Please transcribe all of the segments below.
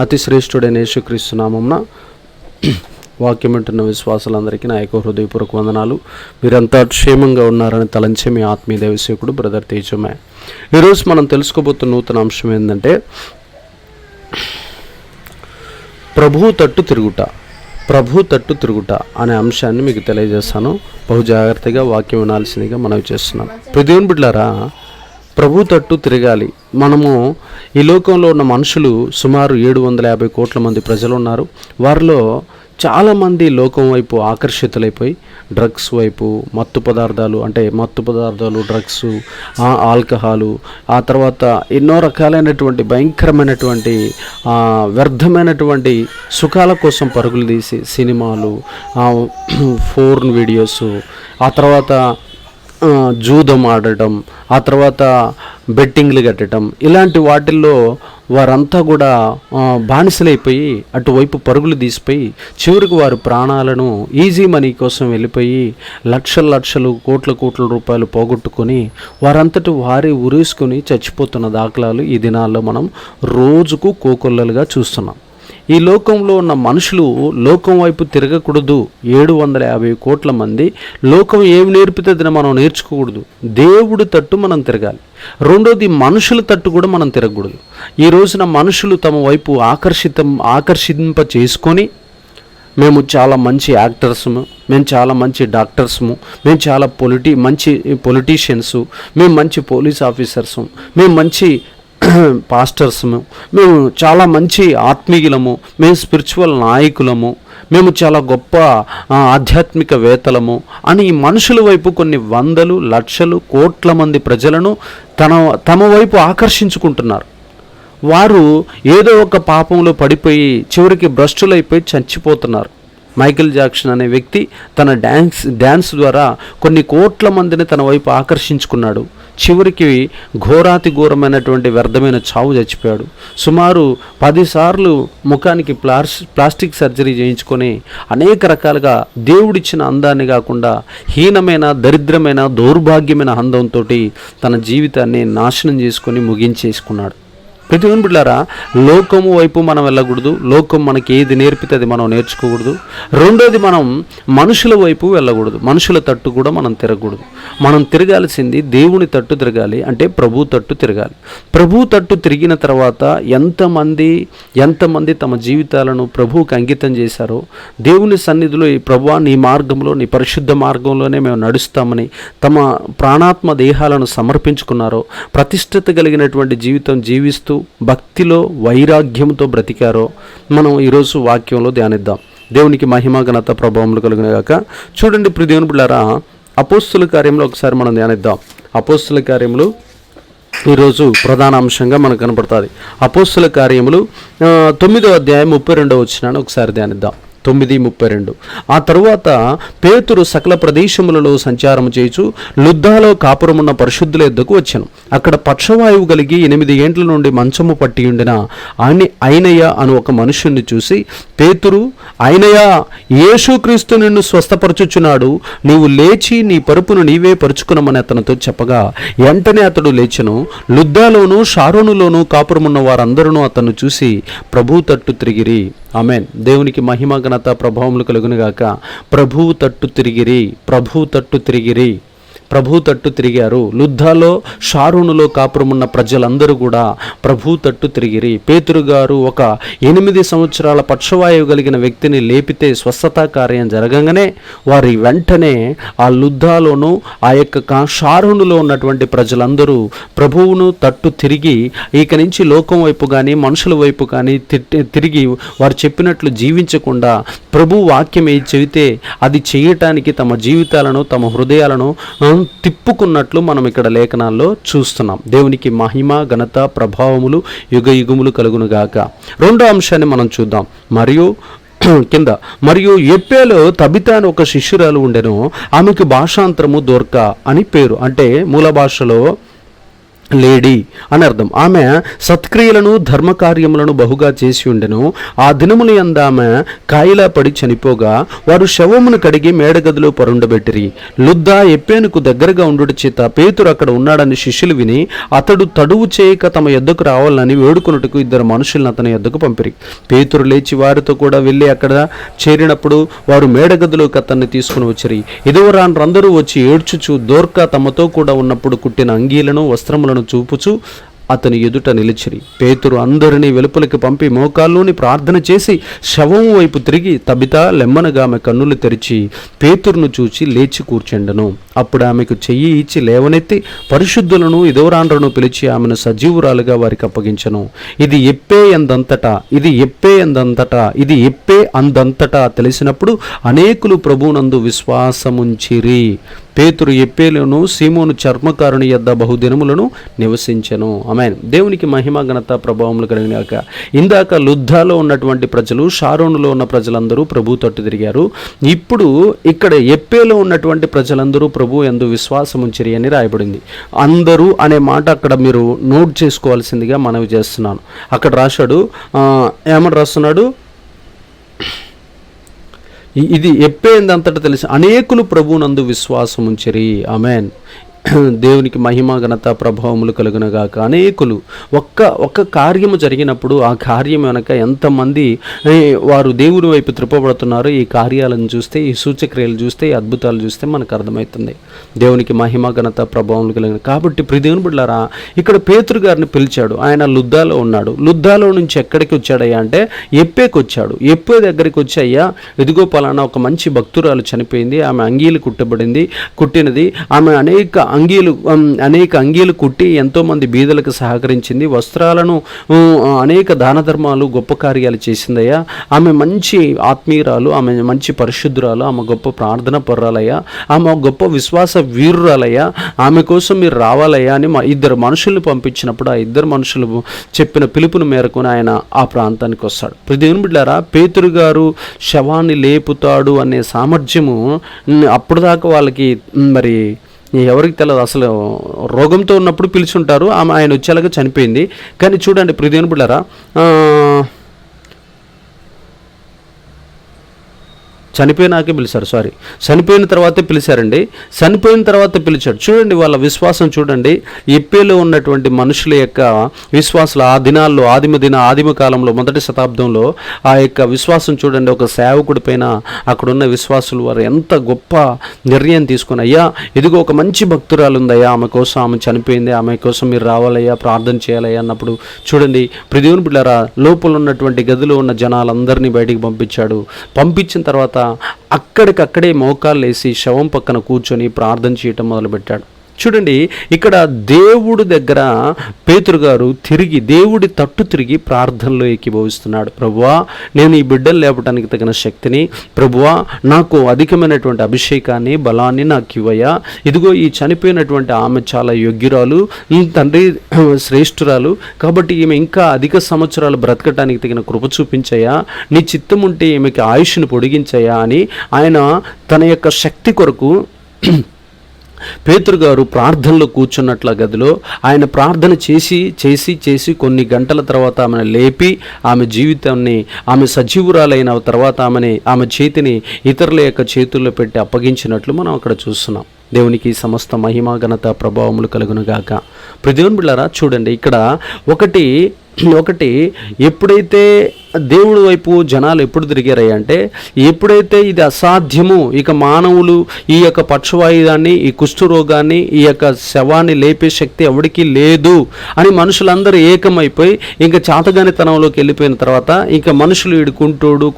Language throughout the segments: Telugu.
అతి శ్రేష్ఠుడైన యేసుక్రీస్తు నామమున వాక్యం వింటున్న విశ్వాసులందరికీ నా యొక్క హృదయపూర్వక వందనాలు. మీరంతా క్షేమంగా ఉన్నారని తలంచే మీ ఆత్మీయ దైవసేవకుడు బ్రదర్ తేజమే. ఈరోజు మనం తెలుసుకోబోతున్న నూతన అంశం ఏంటంటే ప్రభు తట్టు తిరుగుట అనే అంశాన్ని మీకు తెలియజేస్తాను. బహు జాగ్రత్తగా వాక్యం వినాల్సిందిగా మనవి చేస్తున్నాం. దేవుని బిడ్డలారా, ప్రభు తట్టు తిరగాలి. మనము ఈ లోకంలో ఉన్న మనుషులు సుమారు 750 కోట్ల మంది ప్రజలు ఉన్నారు. వారిలో చాలామంది లోకం వైపు ఆకర్షితులైపోయి డ్రగ్స్ వైపు, మత్తు పదార్థాలు, డ్రగ్స్, ఆల్కహాలు, ఆ తర్వాత ఎన్నో రకాలైనటువంటి భయంకరమైనటువంటి వ్యర్థమైనటువంటి సుఖాల కోసం పరుగులు తీసి సినిమాలు, ఫోర్న్ వీడియోస్, ఆ తర్వాత జూదం ఆడటం, ఆ తర్వాత బెట్టింగ్లు కట్టడం, ఇలాంటి వాటిల్లో వారంతా కూడా బానిసలైపోయి అటువైపు పరుగులు తీసిపోయి చివరికి వారి ప్రాణాలను ఈజీ మనీ కోసం వెళ్ళిపోయి లక్షలు కోట్ల రూపాయలు పోగొట్టుకొని వారంతటి వారి ఉరేసుకొని చచ్చిపోతున్న దాఖలాలు ఈ దినాల్లో మనం రోజుకు కోకొల్లలుగా చూస్తున్నాం. ఈ లోకంలో ఉన్న మనుషులు లోకం వైపు తిరగకూడదు. 750 కోట్ల మంది లోకం ఏమి నేర్పుతుందని మనం నేర్చుకోకూడదు. దేవుడి తట్టు మనం తిరగాలి. రెండోది, మనుషుల తట్టు కూడా మనం తిరగకూడదు. ఈ రోజున మనుషులు తమ వైపు ఆకర్షింప చేసుకొని మేము చాలా మంచి యాక్టర్స్ము, మేము చాలా మంచి డాక్టర్స్ము, మేము చాలా మంచి పొలిటీషియన్సు, మేము మంచి పోలీస్ ఆఫీసర్సు, మేము మంచి పాస్టర్స్ము, మేము చాలా మంచి ఆత్మీయులము, మేము స్పిరిచువల్ నాయకులము, మేము చాలా గొప్ప ఆధ్యాత్మికవేత్తలము అని మనుషుల వైపు కొన్ని వందలు, లక్షలు, కోట్ల మంది ప్రజలను తమ వైపు ఆకర్షించుకుంటున్నారు. వారు ఏదో ఒక పాపంలో పడిపోయి చివరికి భ్రష్టులైపోయి చచ్చిపోతున్నారు. మైకేల్ జాక్సన్ అనే వ్యక్తి తన డ్యాన్స్ ద్వారా కొన్ని కోట్ల మందిని తన వైపు ఆకర్షించుకున్నాడు. చివరికి ఘోరమైనటువంటి వ్యర్థమైన చావు చచ్చిపోయాడు. సుమారు 10 సార్లు ముఖానికి ప్లాస్టిక్ సర్జరీ చేయించుకొని అనేక రకాలుగా దేవుడిచ్చిన అందాన్ని కాకుండా హీనమైన, దరిద్రమైన, దౌర్భాగ్యమైన అందంతో తన జీవితాన్ని నాశనం చేసుకొని ముగించేసుకున్నాడు. ప్రతిదిన బిడ్డారా, లోకము వైపు మనం వెళ్ళకూడదు. లోకం మనకి ఏది నేర్పితే అది మనం నేర్చుకోకూడదు. రెండోది, మనం మనుషుల వైపు వెళ్ళకూడదు. మనుషుల తట్టు కూడా మనం తిరగకూడదు. మనం తిరగాల్సింది దేవుని తట్టు తిరగాలి, అంటే ప్రభు తట్టు తిరగాలి. ప్రభు తట్టు తిరిగిన తర్వాత ఎంతమంది తమ జీవితాలను ప్రభువుకి అంకితం చేశారో, దేవుని సన్నిధిలో ఈ ప్రభువా నీ మార్గంలో, నీ పరిశుద్ధ మార్గంలోనే మేము నడుస్తామని తమ ప్రాణాత్మ దేహాలను సమర్పించుకున్నారో, ప్రతిష్ఠత కలిగినటువంటి జీవితం జీవిస్తూ భక్తిలో వైరాగ్యంతో బ్రతికారో మనం ఈరోజు వాక్యంలో ధ్యానిద్దాం. దేవునికి మహిమ, ఘనత, ప్రభావములు కలుగునగాక. చూడండి ప్రియ దేవుని బిడ్డలారా, అపోస్తుల కార్యంలో ఒకసారి మనం ధ్యానిద్దాం. అపోస్తుల కార్యములు ఈరోజు ప్రధాన అంశంగా మనకు కనపడుతుంది. అపోస్తుల కార్యములు 9వ అధ్యాయం 32వ వచనాన్ని ఒకసారి ధ్యానిద్దాం. 9:32. ఆ తరువాత పేతురు సకల ప్రదేశములలో సంచారము చేయుచు లుద్దాలో కాపురమున్న పరిశుద్ధుల యొద్దకు వచ్చాను. అక్కడ పక్షవాయువు కలిగి 8 ఏండ్ల నుండి మంచము పట్టి ఉండిన ఐనయ్య అను ఒక మనుషుణ్ణి చూసి, పేతురు, ఐనయ్య, యేసుక్రీస్తు నిన్ను స్వస్థపరచుచున్నాడు, నీవు లేచి నీ పరుపును నీవే పరుచుకునమని అతనితో చెప్పగా వెంటనే అతడు లేచెను. లుద్దాలోను షారోనులోను కాపురమున్న వారందరూ అతను చూసి ప్రభు తట్టు తిరిగిరి. ఆమేన్. దేవునికి మహిమ, ఘనత, ప్రభావములు కలుగునుగాక. ప్రభు తట్టు తిరిగారు. లుద్దాలో షారోనులో కాపురమున్న ప్రజలందరూ కూడా ప్రభు తట్టు తిరిగిరి. పేతురు గారు ఒక 8 సంవత్సరాల పక్షవాయువు కలిగిన వ్యక్తిని లేపితే స్వస్థతా కార్యం జరగగానే వారి వెంటనే ఆ లుద్దాలోను ఆ యొక్క షారోనులో ఉన్నటువంటి ప్రజలందరూ ప్రభువును తట్టు తిరిగి ఇక నుంచి లోకం వైపు కానీ మనుషుల వైపు కానీ తిరిగి వారు చెప్పినట్లు జీవించకుండా ప్రభు వాక్యం ఏది చెబితే అది చేయటానికి తమ జీవితాలను, తమ హృదయాలను తిప్పుకున్నట్లు మనం ఇక్కడ లేఖనాల్లో చూస్తున్నాం. దేవునికి మహిమ, ఘనత, ప్రభావములు యుగయుగములు కలుగునుగాక. రెండో అంశాన్ని మనం చూద్దాం. మరియు ఎప్పేలో తబితా అని ఒక శిష్యురాలు ఉండెను. ఆమెకు భాషాంతరము దోర్కా అని పేరు. అంటే మూల భాషలో లేడీ అని అర్థం. ఆమె సత్క్రియలను ధర్మకార్యములను బహుగా చేసి ఉండెను. ఆ దినములు యందు ఆమె కాయిలా పడి చనిపోగా వారు శవమును కడిగి మేడగదిలో పరుండబెట్టిరి. లుద్దా ఎప్పేనుకు దగ్గరగా ఉండుట చేత పేతురు అక్కడ ఉన్నాడని శిష్యులు విని అతడు తడువు చేయక తమ యొద్దకు రావాలని వేడుకొనుటకు ఇద్దరు మనుషులను అతని యొద్దకు పంపిరి. పేతురు లేచి వారితో కూడా వెళ్ళి అక్కడ చేరినప్పుడు వారు మేడగదిలోకి అతన్ని తీసుకుని వచ్చిరి. ఇదివరాండ్రందరూ వచ్చి ఏడ్చుచు దోర్కా తమతో కూడా ఉన్నప్పుడు కుట్టిన అంగీలను వస్త్రములను చూపుచు అతని ఎదుట నిలిచిరి. పేతురు అందరినీ వెలుపలికి పంపి మోకాల్లోని ప్రార్థన చేసి శవం వైపు తిరిగి తబితా లెమ్మనగా ఆమె కన్నులు తెరిచి పేతురును చూచి లేచి కూర్చుండెను. అప్పుడు ఆమెకు చెయ్యి ఇచ్చి లేవనెత్తి పరిశుద్ధులను ఇదోరాండ్రను పిలిచి ఆమెను సజీవురాలుగా వారికి అప్పగించెను. ఇది ఎప్పే అందంతటా తెలిసినప్పుడు అనేకులు ప్రభువునందు విశ్వాసముంచిరి. పేతురు ఎప్పేలను సీమోను చర్మకారుని యొద్ద బహుదినములను నివసించెను. ఆమేన్. దేవునికి మహిమ ఘనత ప్రభావములు కలిగినాక. ఇందాక లుద్దాలో ఉన్నటువంటి ప్రజలు, షారోనులో ఉన్న ప్రజలందరూ ప్రభు తట్టు తిరిగారు. ఇప్పుడు ఇక్కడ ఎప్పేలో ఉన్నటువంటి ప్రజలందరూ ప్రభు యందు విశ్వాసం ఉంచిరి అని రాయబడింది. అందరూ అనే మాట అక్కడ మీరు నోట్ చేసుకోవాల్సిందిగా మనవి చేస్తున్నాను. అక్కడ రాశాడు, ఏమని రాస్తున్నాడు, ఇది ఎప్పేందంతటా తెలిసి అనేకులు ప్రభువునందు విశ్వాసం ఉంచిరి. ఆమెన్. దేవునికి మహిమ ఘనత ప్రభావములు కలుగునగాక. అనేకులు ఒక్క కార్యము జరిగినప్పుడు ఆ కార్యం వెనక ఎంతమంది వారు దేవుని వైపు త్రిప్పబడుతున్నారు. ఈ కార్యాలను చూస్తే, ఈ సూచక్రియలు చూస్తే, ఈ అద్భుతాలు చూస్తే మనకు అర్థమవుతుంది. దేవునికి మహిమ ఘనత ప్రభావములు కలిగిన. కాబట్టి ప్రియ దేవుని బిడ్డలారా, ఇక్కడ పేతురు గారిని పిలిచాడు. ఆయన లుద్దాలో ఉన్నాడు. లుద్దాలో నుంచి ఎక్కడికి వచ్చాడయ్యా అంటే ఎప్పేకి వచ్చాడు. ఎప్పే దగ్గరికి వచ్చి, అయ్యా ఇదిగో పలానా ఒక మంచి భక్తురాలు చనిపోయింది, ఆమె అంగీలు కుట్టినది, ఆమె అనేక అంగీలు కుట్టి ఎంతోమంది బీదలకు సహకరించింది, వస్త్రాలను అనేక దాన ధర్మాలు గొప్ప కార్యాలు చేసిందయ్యా, ఆమె మంచి ఆత్మీయురాలు, ఆమె మంచి పరిశుద్ధురాలు, ఆమె గొప్ప ప్రార్థన పర్రాలయ్యా, ఆమె గొప్ప విశ్వాస వీరురాలయ్యా, ఆమె కోసం మీరు రావాలయ్యా అని ఇద్దరు మనుషుల్ని పంపించినప్పుడు ఆ ఇద్దరు మనుషులు చెప్పిన పిలుపుని మేరకు ఆయన ఆ ప్రాంతానికి వస్తాడు. దేవుని బిడ్డలారా, పేతురు గారు శవాన్ని లేపుతాడు అనే సామర్థ్యము అప్పుడు దాకా వాళ్ళకి మరి ఎవరికి తెలియదు. అసలు రోగంతో ఉన్నప్పుడు పిలుచుంటారు, ఆయన వచ్చేలాగా చనిపోయింది. కానీ చూడండి ప్రియ దేవుని బిడ్డలారా, చనిపోయిన తర్వాతే పిలిచారండి. చనిపోయిన తర్వాత పిలిచాడు. చూడండి వాళ్ళ విశ్వాసం చూడండి. ఎప్పేలో ఉన్నటువంటి మనుషుల యొక్క విశ్వాసాలు ఆ దినాల్లో ఆదిమ కాలంలో మొదటి శతాబ్దంలో ఆ యొక్క విశ్వాసం చూడండి. ఒక సేవకుడి పైన అక్కడున్న విశ్వాసులు వారు ఎంత గొప్ప నిర్ణయం తీసుకుని, అయ్యా ఇదిగో ఒక మంచి భక్తురాలు ఉందయ్యా, ఆమె కోసం, ఆమె చనిపోయింది, ఆమె కోసం మీరు రావాలయ్యా, ప్రార్థన చేయాలయ్యా అన్నప్పుడు చూడండి ప్రియ దేవుని బిడ్డలారా, లోపల ఉన్నటువంటి గదిలో ఉన్న జనాలందరినీ బయటికి పంపించాడు. పంపించిన తర్వాత అక్కడికక్కడే మోకాళ్ళు వేసి శవం పక్కన కూర్చొని ప్రార్థన చేయటం మొదలుపెట్టాడు. చూడండి ఇక్కడ దేవుడి దగ్గర పేతురు గారు దేవుడి తట్టు తిరిగి ప్రార్థనలో ఏకీభవిస్తున్నాడు. ప్రభువా, నేను ఈ బిడ్డలు లేపడానికి తగిన శక్తిని, ప్రభువా నాకు అధికమైనటువంటి అభిషేకాన్ని, బలాన్ని నాకు ఇవ్వయా, ఇదిగో ఈ చనిపోయినటువంటి ఆమె చాలా యోగ్యురాలు, తండ్రి శ్రేష్ఠురాలు, కాబట్టి ఈమె ఇంకా అధిక సంవత్సరాలు బ్రతకటానికి తగిన కృప చూపించయా, నీ చిత్తం ఉంటే ఈమెకి ఆయుష్ను పొడిగించయా అని ఆయన తన యొక్క శక్తి కొరకు పేతురు గారు ప్రార్థనలో కూర్చున్నట్ల గదిలో ఆయన ప్రార్థన చేసి కొన్ని గంటల తర్వాత ఆమెను లేపి ఆమె జీవితాన్ని, ఆమె సజీవురాలైన తర్వాత ఆమె చేతిని ఇతరుల యొక్క చేతుల్లో పెట్టి అప్పగించినట్లు మనం అక్కడ చూస్తున్నాం. దేవునికి సమస్త మహిమ ఘనత ప్రభావములు కలుగునుగాక. దేవుని బిడ్డలారా, చూడండి ఇక్కడ ఒకటి ఎప్పుడైతే దేవుడి వైపు జనాలు ఎప్పుడు తిరిగారయ్యా అంటే, ఎప్పుడైతే ఇది అసాధ్యము, ఇక మానవులు ఈ యొక్క పక్షవాయుధాన్ని, ఈ కుష్ఠరోగాన్ని, ఈ యొక్క శవాన్ని లేపే శక్తి ఎవడికి లేదు అని మనుషులందరూ ఏకమైపోయి ఇంకా చాతగానితనంలోకి వెళ్ళిపోయిన తర్వాత ఇంకా మనుషులు వీడు కుంటోడు,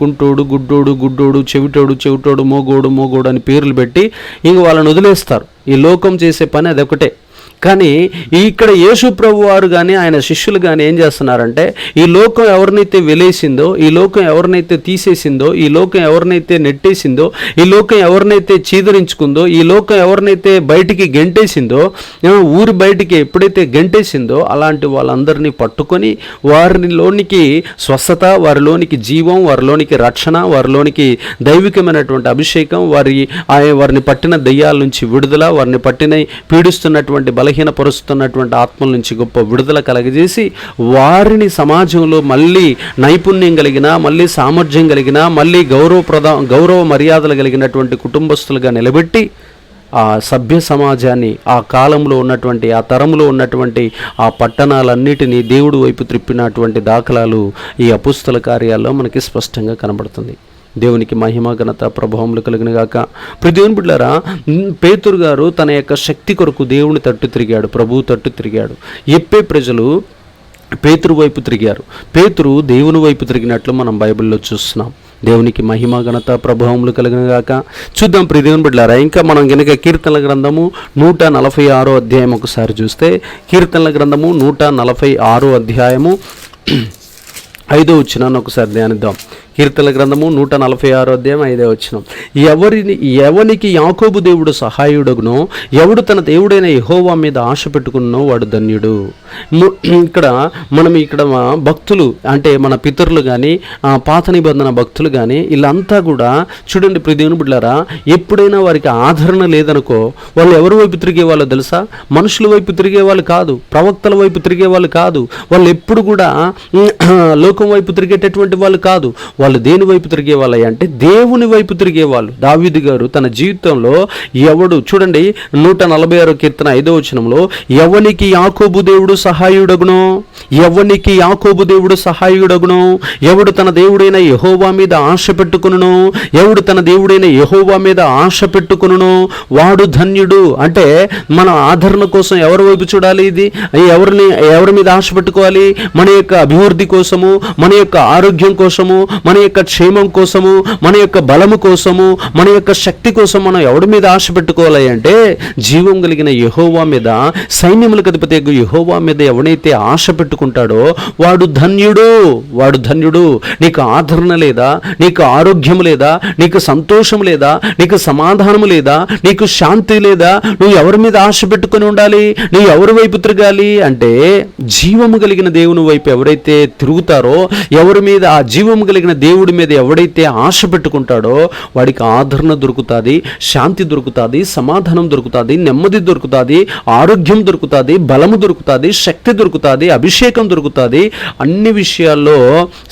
గుడ్డోడు, చెవిటోడు, మోగోడు అని పేర్లు పెట్టి ఇంక వాళ్ళని వదిలేస్తారు. ఈ లోకం చేసే పని అదొకటే. కానీ ఇక్కడ యేసు ప్రభు వారు కానీ ఆయన శిష్యులు కానీ ఏం చేస్తున్నారంటే, ఈ లోకం ఎవరినైతే వెలేసిందో, ఈ లోకం ఎవరినైతే తీసేసిందో, ఈ లోకం ఎవరినైతే నెట్టేసిందో, ఈ లోకం ఎవరినైతే చీదరించుకుందో, ఈ లోకం ఎవరినైతే బయటికి గెంటేసిందో, ఊరి బయటికి ఎప్పుడైతే గెంటేసిందో అలాంటి వాళ్ళందరినీ పట్టుకొని వారిలోనికి స్వస్థత, వారిలోనికి జీవం, వారిలోనికి రక్షణ, వారిలోనికి దైవికమైనటువంటి అభిషేకం, వారిని పట్టిన దయ్యాల నుంచి విడుదల, వారిని పట్టిన పీడిస్తున్నటువంటి బలహీన బలహీనపరుస్తున్నటువంటి ఆత్మల నుంచి గొప్ప విడుదల కలగజేసి వారిని సమాజంలో మళ్ళీ నైపుణ్యం కలిగిన, మళ్ళీ సామర్థ్యం కలిగిన, మళ్ళీ గౌరవ మర్యాదలు కలిగినటువంటి కుటుంబస్తులుగా నిలబెట్టి ఆ సభ్య సమాజాన్ని, ఆ కాలంలో ఉన్నటువంటి, ఆ తరంలో ఉన్నటువంటి ఆ పట్టణాలన్నిటినీ దేవుడు వైపు త్రిప్పినటువంటి దాఖలాలు ఈ అపుస్తల కార్యాల్లో మనకి స్పష్టంగా కనబడుతుంది. దేవునికి మహిమ ఘనత ప్రభావములు కలిగినగాక. దేవుని బిడ్డలారా, పేతురు గారు తన యొక్క శక్తి కొరకు దేవుని తట్టు తిరిగాడు, ప్రభువు తట్టు తిరిగాడు. ఎప్పే ప్రజలు పేతురు వైపు తిరిగారు, పేతురు దేవుని వైపు తిరిగినట్లు మనం బైబిల్లో చూస్తున్నాం. దేవునికి మహిమ ఘనత ప్రభావములు కలిగినగాక. చూద్దాం ప్రియ దేవుని బిడ్డలారా, ఇంకా మనం కనుక కీర్తనల గ్రంథము 146 అధ్యాయం ఒకసారి చూస్తే, కీర్తనల గ్రంథము 146 అధ్యాయము 5వ వచనాన్ని ఒకసారి ధ్యానిద్దాం. కీర్తనల గ్రంథము 146 అధ్యాయం 5వ వచనం. ఎవనికి యాకోబు దేవుడు సహాయుడగునో, ఎవడు తన దేవుడైన యెహోవా మీద ఆశ పెట్టుకున్నో వాడు ధన్యుడు. ఇక్కడ భక్తులు అంటే మన పితరులు కానీ, పాత నిబంధన భక్తులు కానీ, వీళ్ళంతా కూడా చూడండి ప్రియ దేవుని బిడ్డలారా, ఎప్పుడైనా వారికి ఆదరణ లేదనుకో, వాళ్ళు ఎవరి వైపు తిరిగే వాళ్ళు తెలుసా? మనుషుల వైపు తిరిగే వాళ్ళు కాదు, ప్రవక్తల వైపు తిరిగే వాళ్ళు కాదు, వాళ్ళు ఎప్పుడు కూడా లోకం వైపు తిరిగేటటువంటి వాళ్ళు కాదు. వాళ్ళు దేని వైపు తిరిగే వాళ్ళు అంటే దేవుని వైపు తిరిగే వాళ్ళు. దావీదు గారు తన జీవితంలో చూడండి 146 కీర్తన 5వ వచనంలో, ఎవనికి యాకోబు దేవుడు సహాయుడగునో, ఎవనికి యాకోబు దేవుడు సహాయుడగునో, ఎవడు తన దేవుడైన యెహోవా మీద ఆశ పెట్టుకును, ఎవడు తన దేవుడైన యెహోవా మీద ఆశ పెట్టుకును వాడు ధన్యుడు. అంటే మన ఆదరణ కోసం ఎవరి వైపు చూడాలి? ఇది ఎవరి మీద ఆశ పెట్టుకోవాలి? మన యొక్క అభివృద్ధి కోసము, మన యొక్క ఆరోగ్యం కోసము, మన యొక్క క్షేమం కోసము, మన యొక్క బలము కోసము, మన యొక్క శక్తి కోసం మనం ఎవడి మీద ఆశ పెట్టుకోవాలి అంటే జీవం కలిగిన యెహోవా మీద, సైన్యములకు అధిపతి యెహోవా మీద ఎవడైతే ఆశ పెట్టుకుంటాడో వాడు ధన్యుడు, వాడు ధన్యుడు. నీకు ఆదరణ లేదా, నీకు ఆరోగ్యం లేదా, నీకు సంతోషం లేదా, నీకు సమాధానం లేదా, నీకు శాంతి లేదా, నువ్వు ఎవరి మీద ఆశ పెట్టుకుని ఉండాలి? నువ్వు ఎవరి వైపు తిరగాలి అంటే జీవము కలిగిన దేవుని వైపు ఎవరైతే తిరుగుతారో, ఎవరి మీద ఆ జీవము కలిగిన దేవుడి మీద ఎవడైతే ఆశ పెట్టుకుంటాడో వాడికి ఆదరణ దొరుకుతుంది, శాంతి దొరుకుతుంది, సమాధానం దొరుకుతుంది, నెమ్మది దొరుకుతుంది, ఆరోగ్యం దొరుకుతుంది, బలము దొరుకుతుంది, శక్తి దొరుకుతుంది, అభిషేకం దొరుకుతుంది, అన్ని విషయాల్లో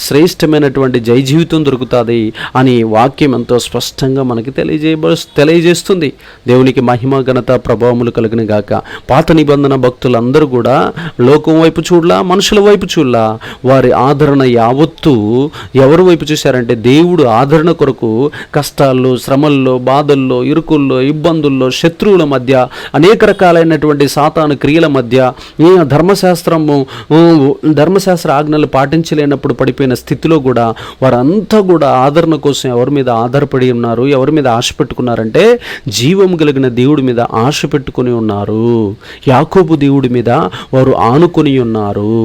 శ్రేష్టమైనటువంటి జై జీవితం దొరుకుతుంది అని వాక్యం ఎంతో స్పష్టంగా మనకి తెలియజేస్తుంది. దేవునికి మహిమ ఘనత ప్రభావములు కలిగిన గాక. పాత నిబంధన భక్తులందరూ కూడా లోకం వైపు చూడలా, మనుషుల వైపు చూడలా, వారి ఆదరణ యావత్తు ఎవరి వైపు చూశారంటే దేవుడు ఆదరణ కొరకు కష్టాల్లో, శ్రమల్లో, బాధల్లో, ఇరుకుల్లో, ఇబ్బందుల్లో, శత్రువుల మధ్య, అనేక రకాలైనటువంటి సాతాను క్రియల మధ్య, ధర్మశాస్త్ర ఆజ్ఞలు పాటించలేనప్పుడు పడిపోయిన స్థితిలో కూడా వారంతా కూడా ఆదరణ కోసం ఎవరి మీద ఆధారపడి ఉన్నారు, ఎవరి మీద ఆశ పెట్టుకున్నారంటే జీవం కలిగిన దేవుడి మీద ఆశ పెట్టుకుని ఉన్నారు. యాకోబు దేవుడి మీద వారు ఆనుకొని ఉన్నారు.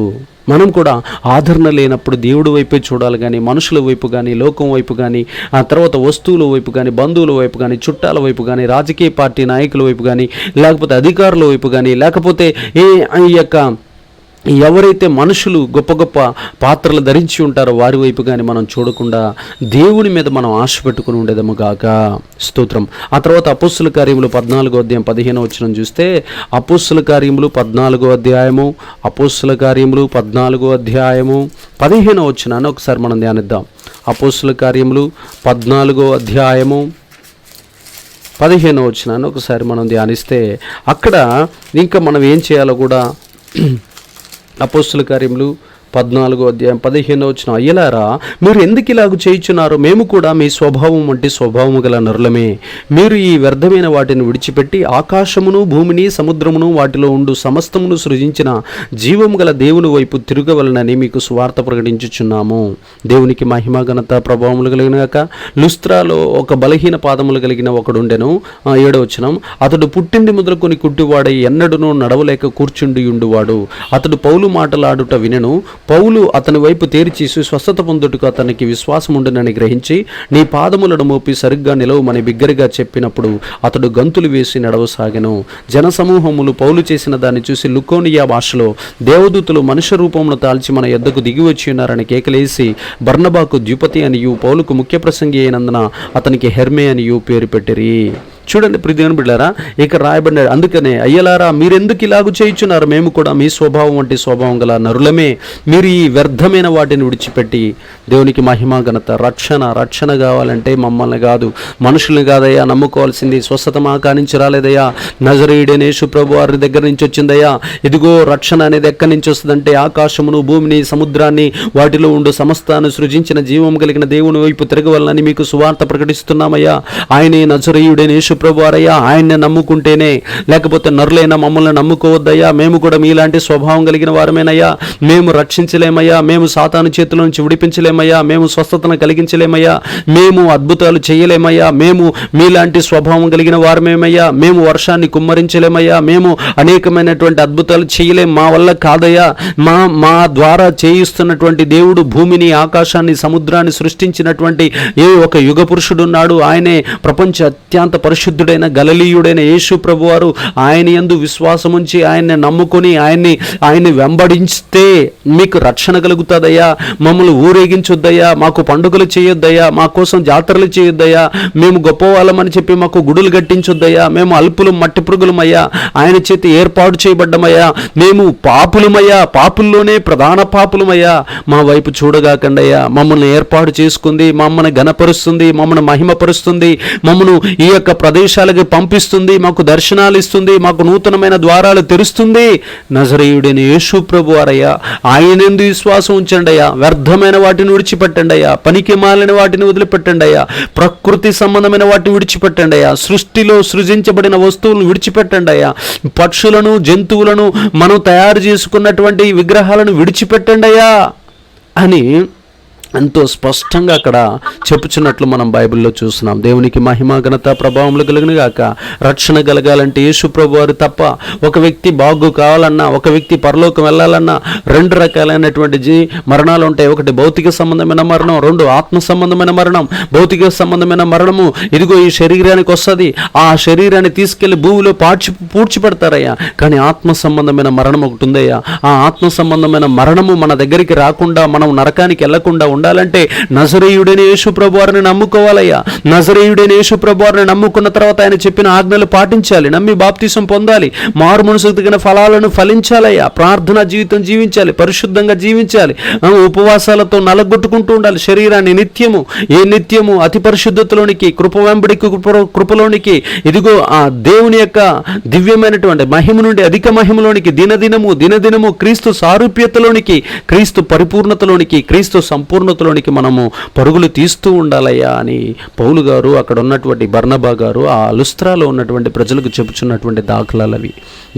మనం కూడా ఆదరణ లేనప్పుడు దేవుడి వైపే చూడాలి కానీ మనుషుల వైపు కానీ, లోకం వైపు కానీ, ఆ తర్వాత వస్తువుల వైపు కానీ, బంధువుల వైపు కానీ, చుట్టాల వైపు కానీ, రాజకీయ పార్టీ నాయకుల వైపు కానీ, లేకపోతే అధికారుల వైపు కానీ, లేకపోతే ఈ యొక్క ఎవరైతే మనుషులు గొప్ప గొప్ప పాత్రలు ధరించి ఉంటారో వారి వైపు కానీ మనం చూడకుండా దేవుని మీద మనం ఆశ పెట్టుకుని ఉండేదము గాక. స్తోత్రం. ఆ తర్వాత అపోస్తుల కార్యములు 14వ అధ్యాయం 15వ వచనం చూస్తే, అపోస్తుల కార్యములు 14వ అధ్యాయము, అపోస్తుల కార్యములు 14వ అధ్యాయము 15వ వచనాన్ని ఒకసారి మనం ధ్యానిద్దాం. అపోస్తుల కార్యములు 14వ అధ్యాయము 15వ వచనాన్ని ఒకసారి మనం ధ్యానిస్తే అక్కడ ఇంకా మనం ఏం చేయాలో కూడా అపోస్తుల కార్యములు 14వ అధ్యాయం 15వ వచనం, అయ్యలారా మీరు ఎందుకు ఇలాగ చేయుచున్నారు? మేము కూడా మీ స్వభావం వంటి స్వభావము గల నరులమే. మీరు ఈ వ్యర్థమైన వాటిని విడిచిపెట్టి ఆకాశమును, భూమిని, సముద్రమును, వాటిలో ఉండు సమస్తమును సృజించిన జీవము గల దేవుని వైపు తిరగవలనని మీకు సువార్త ప్రకటించుచున్నాము. దేవునికి మహిమ ఘనత ప్రభావములు కలిగినాక. లుస్త్రాలో ఒక బలహీన పాదములు కలిగిన ఒకడుండెను. 7వ వచనం, అతడు పుట్టింది మొదలుకొని కుట్టివాడై ఎన్నడూనూ నడవలేక కూర్చుండి ఉండువాడు. అతడు పౌలు మాటలాడుట వినెను. పౌలు అతని వైపు తేరిచి స్వస్థత పొందుటకు అతనికి విశ్వాసం ఉండునని గ్రహించి, నీ పాదములను మోపి సరిగ్గా నిలవమని బిగ్గరగా చెప్పినప్పుడు అతడు గంతులు వేసి నడవసాగెను. జనసమూహములు పౌలు చేసిన దాన్ని చూసి లుకోనియా భాషలో, దేవదూతలు మనుష్య రూపమును తాల్చి మన యొద్దకు దిగివచ్చి ఉన్నారని కేకలేసి బర్నబాకు ద్యుపతి అనియు, పౌలుకు ముఖ్య ప్రసంగి అయినందున అతనికి హెర్మే అనియు పేరు పెట్టిరి. చూడండి ప్రియమైన బిడ్డారా, ఇక రాయబడినాడు, అందుకనే అయ్యలారా మీరెందుకు ఇలాగు చేయుచున్నారు, మేము కూడా మీ స్వభావం వంటి స్వభావం గల నరులమే, మీరు ఈ వ్యర్థమైన వాటిని విడిచిపెట్టి దేవునికి మహిమ ఘనత రక్షణ కావాలంటే మమ్మల్ని కాదు, మనుషుల్ని కాదయ్యా నమ్ముకోవాల్సింది. స్వస్థత మా కానించి రాలేదయ్యా, నజరేయుడైన యేసు ప్రభు వారి దగ్గర నుంచి వచ్చిందయ్యా. ఇదిగో రక్షణ అనేది ఎక్కడి నుంచి వస్తుందంటే ఆకాశమును భూమిని సముద్రాన్ని వాటిలో ఉండు సమస్తాన్ని సృజించిన జీవం కలిగిన దేవుని వైపు తిరగవలనని మీకు సువార్త ప్రకటిస్తున్నామయ్యా. ఆయనే నజరేయుడైన యేసు ప్రభు వారయ్యా, ఆయన్ని నమ్ముకుంటేనే, లేకపోతే నరులైన మమ్మల్ని నమ్ముకోవద్దయ్యా. మేము కూడా మీలాంటి స్వభావం కలిగిన వారమేనయ్యా. మేము రక్షించలేమయ్యా, మేము సాతాను చేతుల నుంచి విడిపించలేమయ్యా, మేము స్వస్థతను కలిగించలేమయ్యా, మేము అద్భుతాలు చేయలేమయ్యా, మేము మీలాంటి స్వభావం కలిగిన వారమేమయ్యా, మేము వర్షాన్ని కుమ్మరించలేమయ్యా, మేము అనేకమైనటువంటి అద్భుతాలు చేయలేం, మా వల్ల కాదయ్యా. మా ద్వారా చేయిస్తున్నటువంటి దేవుడు భూమిని ఆకాశాన్ని సముద్రాన్ని సృష్టించినటువంటి ఏ ఒక యుగ పురుషుడున్నాడు, ఆయనే ప్రపంచ అత్యంత పరిశుద్ధుడైన గలిలయుడైన యేసు ప్రభువారు. ఆయన యందు విశ్వాసం ఉంచి ఆయన్ని నమ్ముకొని ఆయన్ని వెంబడిస్తే మీకు రక్షణ కలుగుతుందయ్యా. మమ్మల్ని ఊరేగించొద్దయ్యా, మాకు పండుగలు చేయొద్దయ్యా, మా కోసం జాతరలు చేయొద్దయ్యా, మేము గొప్పవాళ్ళమని చెప్పి మాకు గుడులు కట్టించొద్దయ్యా, మేము అల్పులు మట్టి పురుగులమయ్యా, ఆయన చేతి ఏర్పాటు చేయబడ్డమయ్యా, మేము పాపులమయ్యా, పాపుల్లోనే ప్రధాన పాపులమయ్యా, మా వైపు చూడగాకండయ్యా. మమ్మల్ని ఏర్పాటు చేసుకుంది, మమ్మల్ని ఘనపరుస్తుంది, మమ్మల్ని మహిమపరుస్తుంది, మమ్మను ఈ యొక్క ప్రదేశాలకి పంపిస్తుంది, మాకు దర్శనాలు ఇస్తుంది, మాకు నూతనమైన ద్వారాలు తెరుస్తుంది. నజరేయుడైన యేసు ప్రభు వారయ్యా, ఆయనందు విశ్వాసం ఉంచండి అయ్యా. వ్యర్థమైన వాటిని విడిచిపెట్టండి అయ్యా, పనికి మాలిన వాటిని వదిలిపెట్టండి అయ్యా, ప్రకృతి సంబంధమైన వాటిని విడిచిపెట్టండి అయ్యా, సృష్టిలో సృజించబడిన వస్తువులను విడిచిపెట్టండి అయ్యా, పక్షులను జంతువులను మనం తయారు చేసుకున్నటువంటి విగ్రహాలను విడిచిపెట్టండి అయ్యా అని ఎంతో స్పష్టంగా అక్కడ చెప్పుచున్నట్లు మనం బైబిల్లో చూస్తున్నాం. దేవునికి మహిమ ఘనత ప్రభావములు కలిగిన గాక. రక్షణ కలగాలంటే యేసు ప్రభు వారు తప్ప. ఒక వ్యక్తి బాగు కావాలన్నా, ఒక వ్యక్తి పరలోకం వెళ్ళాలన్నా 2 రకాలైనటువంటి మరణాలు ఉంటాయి. ఒకటి భౌతిక సంబంధమైన మరణం, 2 ఆత్మ సంబంధమైన మరణం. భౌతిక సంబంధమైన మరణము ఇదిగో ఈ శరీరానికి వస్తుంది, ఆ శరీరాన్ని తీసుకెళ్లి భూమిలో పూడ్చిపెడతారయ్యా. కానీ ఆత్మ సంబంధమైన మరణం ఒకటి ఉందయ్యా. ఆ ఆత్మ సంబంధమైన మరణము మన దగ్గరికి రాకుండా, మనం నరకానికి వెళ్లకుండా ఉండాలంటే నజరేయుడైన యేసు ప్రభువారిని నమ్ముకోవాలయ్యా. నజరేయుడైన యేసు ప్రభువారిని నమ్ముకున్న తర్వాత ఆయన చెప్పిన ఆజ్ఞలు పాటించాలి, నమ్మి బాప్తిసం పొందాలి, మారు మనసుకు తగిన ఫలాలను ఫలించాలయ్యా. ప్రార్థనా జీవితం జీవించాలి, పరిశుద్ధంగా జీవించాలి, ఉపవాసాలతో నలగొట్టుకుంటూ ఉండాలి శరీరాన్ని నిత్యము అతి పరిశుద్ధతలోనికి, కృప వెంబడి కృపలోనికి, ఇదిగో ఆ దేవుని యొక్క దివ్యమైనటువంటి మహిమ నుండి అధిక మహిమలోనికి, దినదినము క్రీస్తు సారూప్యతలోనికి, క్రీస్తు పరిపూర్ణతలోనికి, క్రీస్తు సంపూర్ణతలోనికి మనము పరుగులు తీస్తూ ఉండాలయ్యా అని పౌలు గారు, అక్కడ ఉన్నటువంటి బర్నబా గారు ఆ లుస్త్రాలో ఉన్నటువంటి ప్రజలకు చెప్పుచున్నటువంటి దాఖలాలు అవి.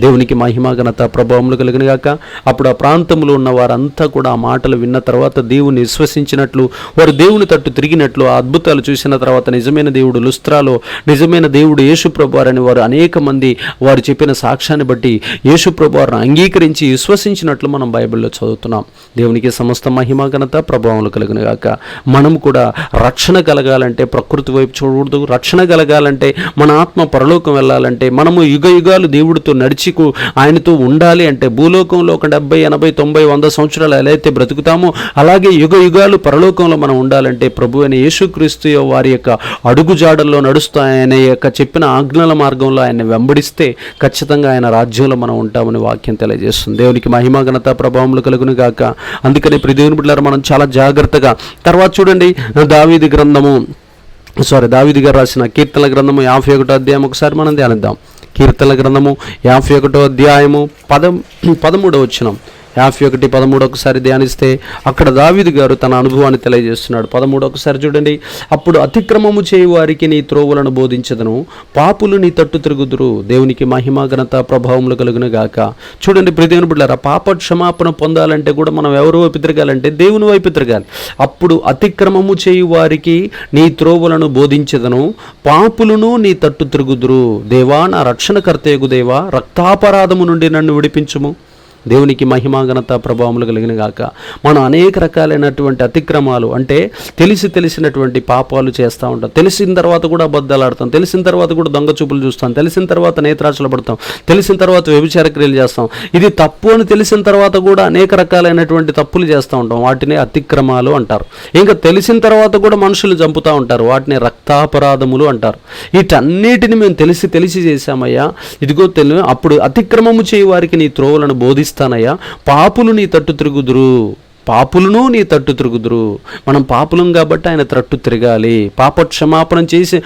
దేవునికి మహిమ ఘనత ప్రభావములు కలిగిన గాక. అప్పుడు ఆ ప్రాంతంలో ఉన్న వారంతా కూడా ఆ మాటలు విన్న తర్వాత దేవుని విశ్వసించినట్లు, వారు దేవుని తట్టు తిరిగినట్లు, ఆ అద్భుతాలు చూసిన తర్వాత నిజమైన దేవుడు లుస్త్రాలో, నిజమైన దేవుడు యేసు ప్రభువారని వారు అనేక మంది వారు చెప్పిన సాక్ష్యాన్ని బట్టి యేసు ప్రభువారిని అంగీకరించి విశ్వసించినట్లు మనం బైబిల్లో చదువుతున్నాం. దేవునికి సమస్త మహిమ ఘనత ప్రభావములు కలిగిన గాక. మనం కూడా రక్షణ కలగాలంటే ప్రకృతి వైపు చూడకూడదు. రక్షణ కలగాలంటే మన ఆత్మ పరలోకం వెళ్ళాలంటే, మనము యుగ యుగాలు దేవుడితో నడిచి ఆయనతో ఉండాలి అంటే, భూలోకంలో ఒక 70, 80, 90, 100 సంవత్సరాలు ఎలా అయితే బ్రతుకుతామో అలాగే యుగ యుగాలు పరలోకంలో మనం ఉండాలంటే ప్రభు అయిన యేసుక్రీస్తు వారి యొక్క అడుగుజాడల్లో నడుస్తూ ఆయన యొక్క చెప్పిన ఆజ్ఞల మార్గంలో ఆయన వెంబడిస్తే ఖచ్చితంగా ఆయన రాజ్యంలో మనం ఉంటామని వాక్యం తెలియజేస్తుంది. దేవునికి మహిమ ఘనత ప్రభావములు కలుగును గాక. అందుకని ప్రియ దేవుని బిడ్డలారా, మనం చాలా జాగ్రత్తగా తర్వాత చూడండి, దావీదు గారు రాసిన కీర్తనల గ్రంథము 51వ అధ్యాయం ఒకసారి మనం ధ్యానిద్దాం. కీర్తనల గ్రంథము 51వ అధ్యాయము 13వ వచనం, 51:13 ఒకసారి ధ్యానిస్తే అక్కడ దావీదు గారు తన అనుభవాన్ని తెలియజేస్తున్నాడు. 13 ఒకసారి చూడండి. అప్పుడు అతిక్రమము చేయు వారికి నీ త్రోవలను బోధించదను, పాపులు నీ తట్టు తిరుగుదురు. దేవునికి మహిమ ఘనత ప్రభావములు కలుగును గాక. చూడండి ప్రియ దేవుని బిడ్డలారా, పాప క్షమాపణ పొందాలంటే కూడా మనం ఎవరి వైపు తిరగాలంటే దేవుని వైపు తిరగాలి. అప్పుడు అతిక్రమము చేయు వారికి నీ త్రోవలను బోధించదను, పాపులను నీ తట్టు తిరుగుదురు. దేవా, నా రక్షణకర్తయగు దేవా, రక్తాపరాధము నుండి నన్ను విడిపించుము. దేవునికి మహిమ ఘనత ప్రభావములు కలిగిన గాక. మనం అనేక రకాలైనటువంటి అతిక్రమాలు, అంటే తెలిసినటువంటి పాపాలు చేస్తూ ఉంటాం. తెలిసిన తర్వాత కూడా అబద్ధాలు ఆడతాం, తెలిసిన తర్వాత కూడా దొంగ చూపులు చూస్తాం, తెలిసిన తర్వాత నేత్రాశలు పడతాం, తెలిసిన తర్వాత వ్యభిచార క్రియలు చేస్తాం. ఇది తప్పు అని తెలిసిన తర్వాత కూడా అనేక రకాలైనటువంటి తప్పులు చేస్తూ ఉంటాం. వాటిని అతిక్రమాలు అంటారు. ఇంకా తెలిసిన తర్వాత కూడా మనుషులు చంపుతూ ఉంటారు. వాటిని రక్తాపరాధములు అంటారు. వీటన్నిటిని మేము తెలిసి చేశామయ్యా, ఇదిగో అప్పుడు అతిక్రమము చేయి వారికి నీ త్రోవలను బోధిస్తానయ్యా, పాపులు నీ తట్టు తిరుగుదురు, పాపులను నీ తట్టు తిరుగుదురు. మనం పాపులం కాబట్టి ఆయన తట్టు తిరగాలి. పాపక్షమాపణ చేసి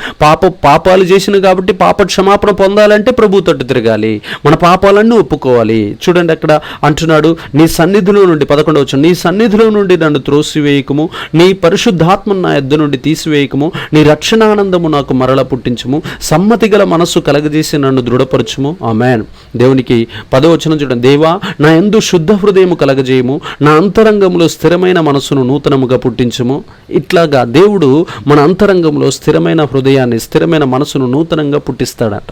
పాపాలు చేసిన కాబట్టి పాపక్షమాపణ పొందాలంటే ప్రభు తట్టు తిరగాలి. మన పాపాలన్నీ ఒప్పుకోవాలి. చూడండి అక్కడ అంటున్నాడు, నీ సన్నిధిలో నుండి 11వ వచనం, నీ సన్నిధిలో నుండి నన్ను త్రోసివేయకము, నీ పరిశుద్ధాత్మను నా యొద్ద నుండి తీసివేయకము, నీ రక్షణానందము నాకు మరల పుట్టించుము, సమ్మతి గల మనస్సు కలగజేసి నన్ను దృఢపరచుము. ఆమేన్. దేవునికి 10వ వచనం చూడండి, దేవా నా యందు శుద్ధ హృదయము కలగజేయము, నా అంతరంగంలో స్థిరమైన మనస్సును నూతనముగా పుట్టించుము. ఇట్లాగా దేవుడు మన అంతరంగంలో స్థిరమైన హృదయాన్ని, స్థిరమైన మనసును నూతనంగా పుట్టిస్తాడట.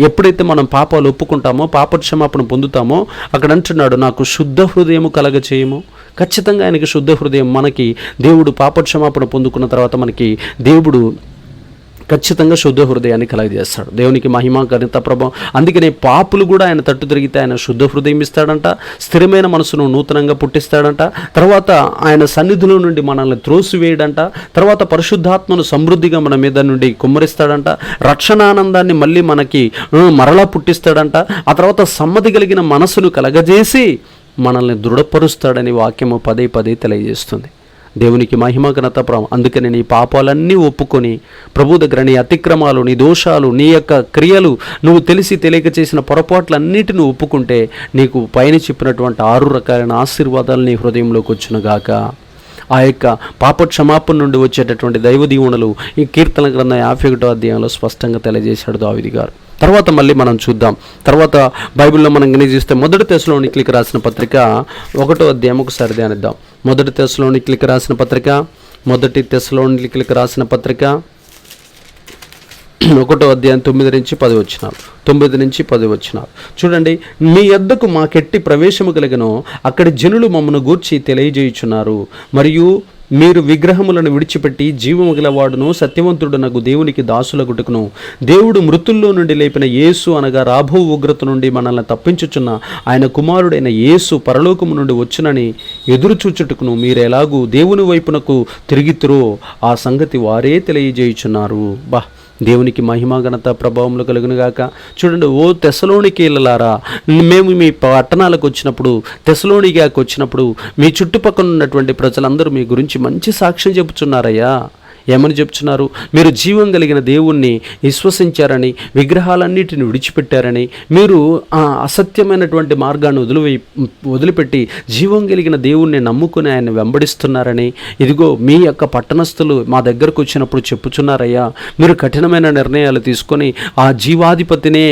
ఎప్పుడైతే మనం పాపాలు ఒప్పుకుంటామో, పాపక్షమాపణ పొందుతామో, అక్కడ అంటున్నాడు నాకు శుద్ధ హృదయము కలగచేయము. ఖచ్చితంగా ఆయనకి శుద్ధ హృదయం, మనకి దేవుడు పాపక్షమాపణ పొందుకున్న తర్వాత మనకి దేవుడు ఖచ్చితంగా శుద్ధ హృదయాన్ని కలగజేస్తాడు. దేవునికి మహిమ ఘనత ప్రభావం. అందుకనే పాపులు కూడా ఆయన తట్టు తిరిగితే ఆయన శుద్ధ హృదయం ఇస్తాడంట, స్థిరమైన మనసును నూతనంగా పుట్టిస్తాడంట, తర్వాత ఆయన సన్నిధిలో నుండి మనల్ని త్రోసివేయడంట, తర్వాత పరిశుద్ధాత్మను సమృద్ధిగా మన మీద నుండి కుమ్మరిస్తాడంట, రక్షణానందాన్ని మళ్ళీ మనకి మరలా పుట్టిస్తాడంట, ఆ తర్వాత సమ్మతి కలిగిన మనసును కలగజేసి మనల్ని దృఢపరుస్తాడని వాక్యము పదే తెలియజేస్తుంది. దేవునికి మహిమ ఘనత ప్రభావం. అందుకని నీ పాపాలన్నీ ఒప్పుకొని ప్రభు దగ్గర నీ అతిక్రమాలు, నీ దోషాలు, నీ యొక్క క్రియలు, నువ్వు తెలియక చేసిన పొరపాట్లన్నిటిని ఒప్పుకుంటే నీకు పైన చెప్పినటువంటి 6 రకాలైన ఆశీర్వాదాలు నీ హృదయంలోకి వచ్చునుగాక. ఆ యొక్క పాపక్షమాపణ నుండి వచ్చేటటువంటి దైవ దీవెనలు ఈ కీర్తన గ్రంథం 51వ అధ్యాయంలో స్పష్టంగా తెలియజేశాడు దావీదు గారు. తర్వాత మళ్ళీ మనం చూద్దాం. తర్వాత బైబిల్లో మనం గమనిస్తే 1 తెస్సలోనికీయులకు రాసిన పత్రిక 1వ అధ్యాయం ఒకసారి ధ్యానిద్దాం. 1 తెస్సలోనికీయులకు రాసిన పత్రిక 1 తెస్సలోనికీయులకు రాసిన పత్రిక 1వ అధ్యాయం 9 నుంచి 10 వచనాలు. 9 నుంచి 10 వచనాలు చూడండి. మీ యొద్దకు మాకెట్టి ప్రవేశము కలిగనో అక్కడి జనులు మమ్మను గూర్చి తెలియజేయుచున్నారు. మరియు మీరు విగ్రహములను విడిచిపెట్టి జీవము గలవాడును సత్యవంతుడునగు దేవునికి దాసులగుటకును దేవుడు మృతుల్లో నుండి లేపిన యేసు అనగా రాబో ఉగ్రత నుండి మనల్ని తప్పించుచున్న ఆయన కుమారుడైన యేసు పరలోకము నుండి వచ్చునని ఎదురుచూచుటకును మీరు ఎలాగూ దేవుని వైపునకు తిరిగితురో ఆ సంగతి వారే తెలియజేయుచున్నారు. దేవునికి మహిమ ఘనత ప్రభావములు కలుగునుగాక. చూడండి, ఓ తెస్సలోనికీయులారా, మేము మీ పట్టణాలకు వచ్చినప్పుడు, తెస్సలోనికీకి వచ్చినప్పుడు మీ చుట్టుపక్కల ఉన్నటువంటి ప్రజలందరూ మీ గురించి మంచి సాక్ష్యం చెబుతున్నారయ్యా. ఏమని చెప్తున్నారు? మీరు జీవం కలిగిన దేవుణ్ణి విశ్వసించారని, విగ్రహాలన్నిటిని విడిచిపెట్టారని, మీరు అసత్యమైనటువంటి మార్గాన్ని వదిలిపెట్టి జీవం కలిగిన దేవుణ్ణి నమ్ముకుని ఆయన వెంబడిస్తున్నారని, ఇదిగో మీ యొక్క పట్టణస్థులు మా దగ్గరకు వచ్చినప్పుడు చెప్పుచున్నారయ్యా. మీరు కఠినమైన నిర్ణయాలు తీసుకొని ఆ జీవాధిపతినే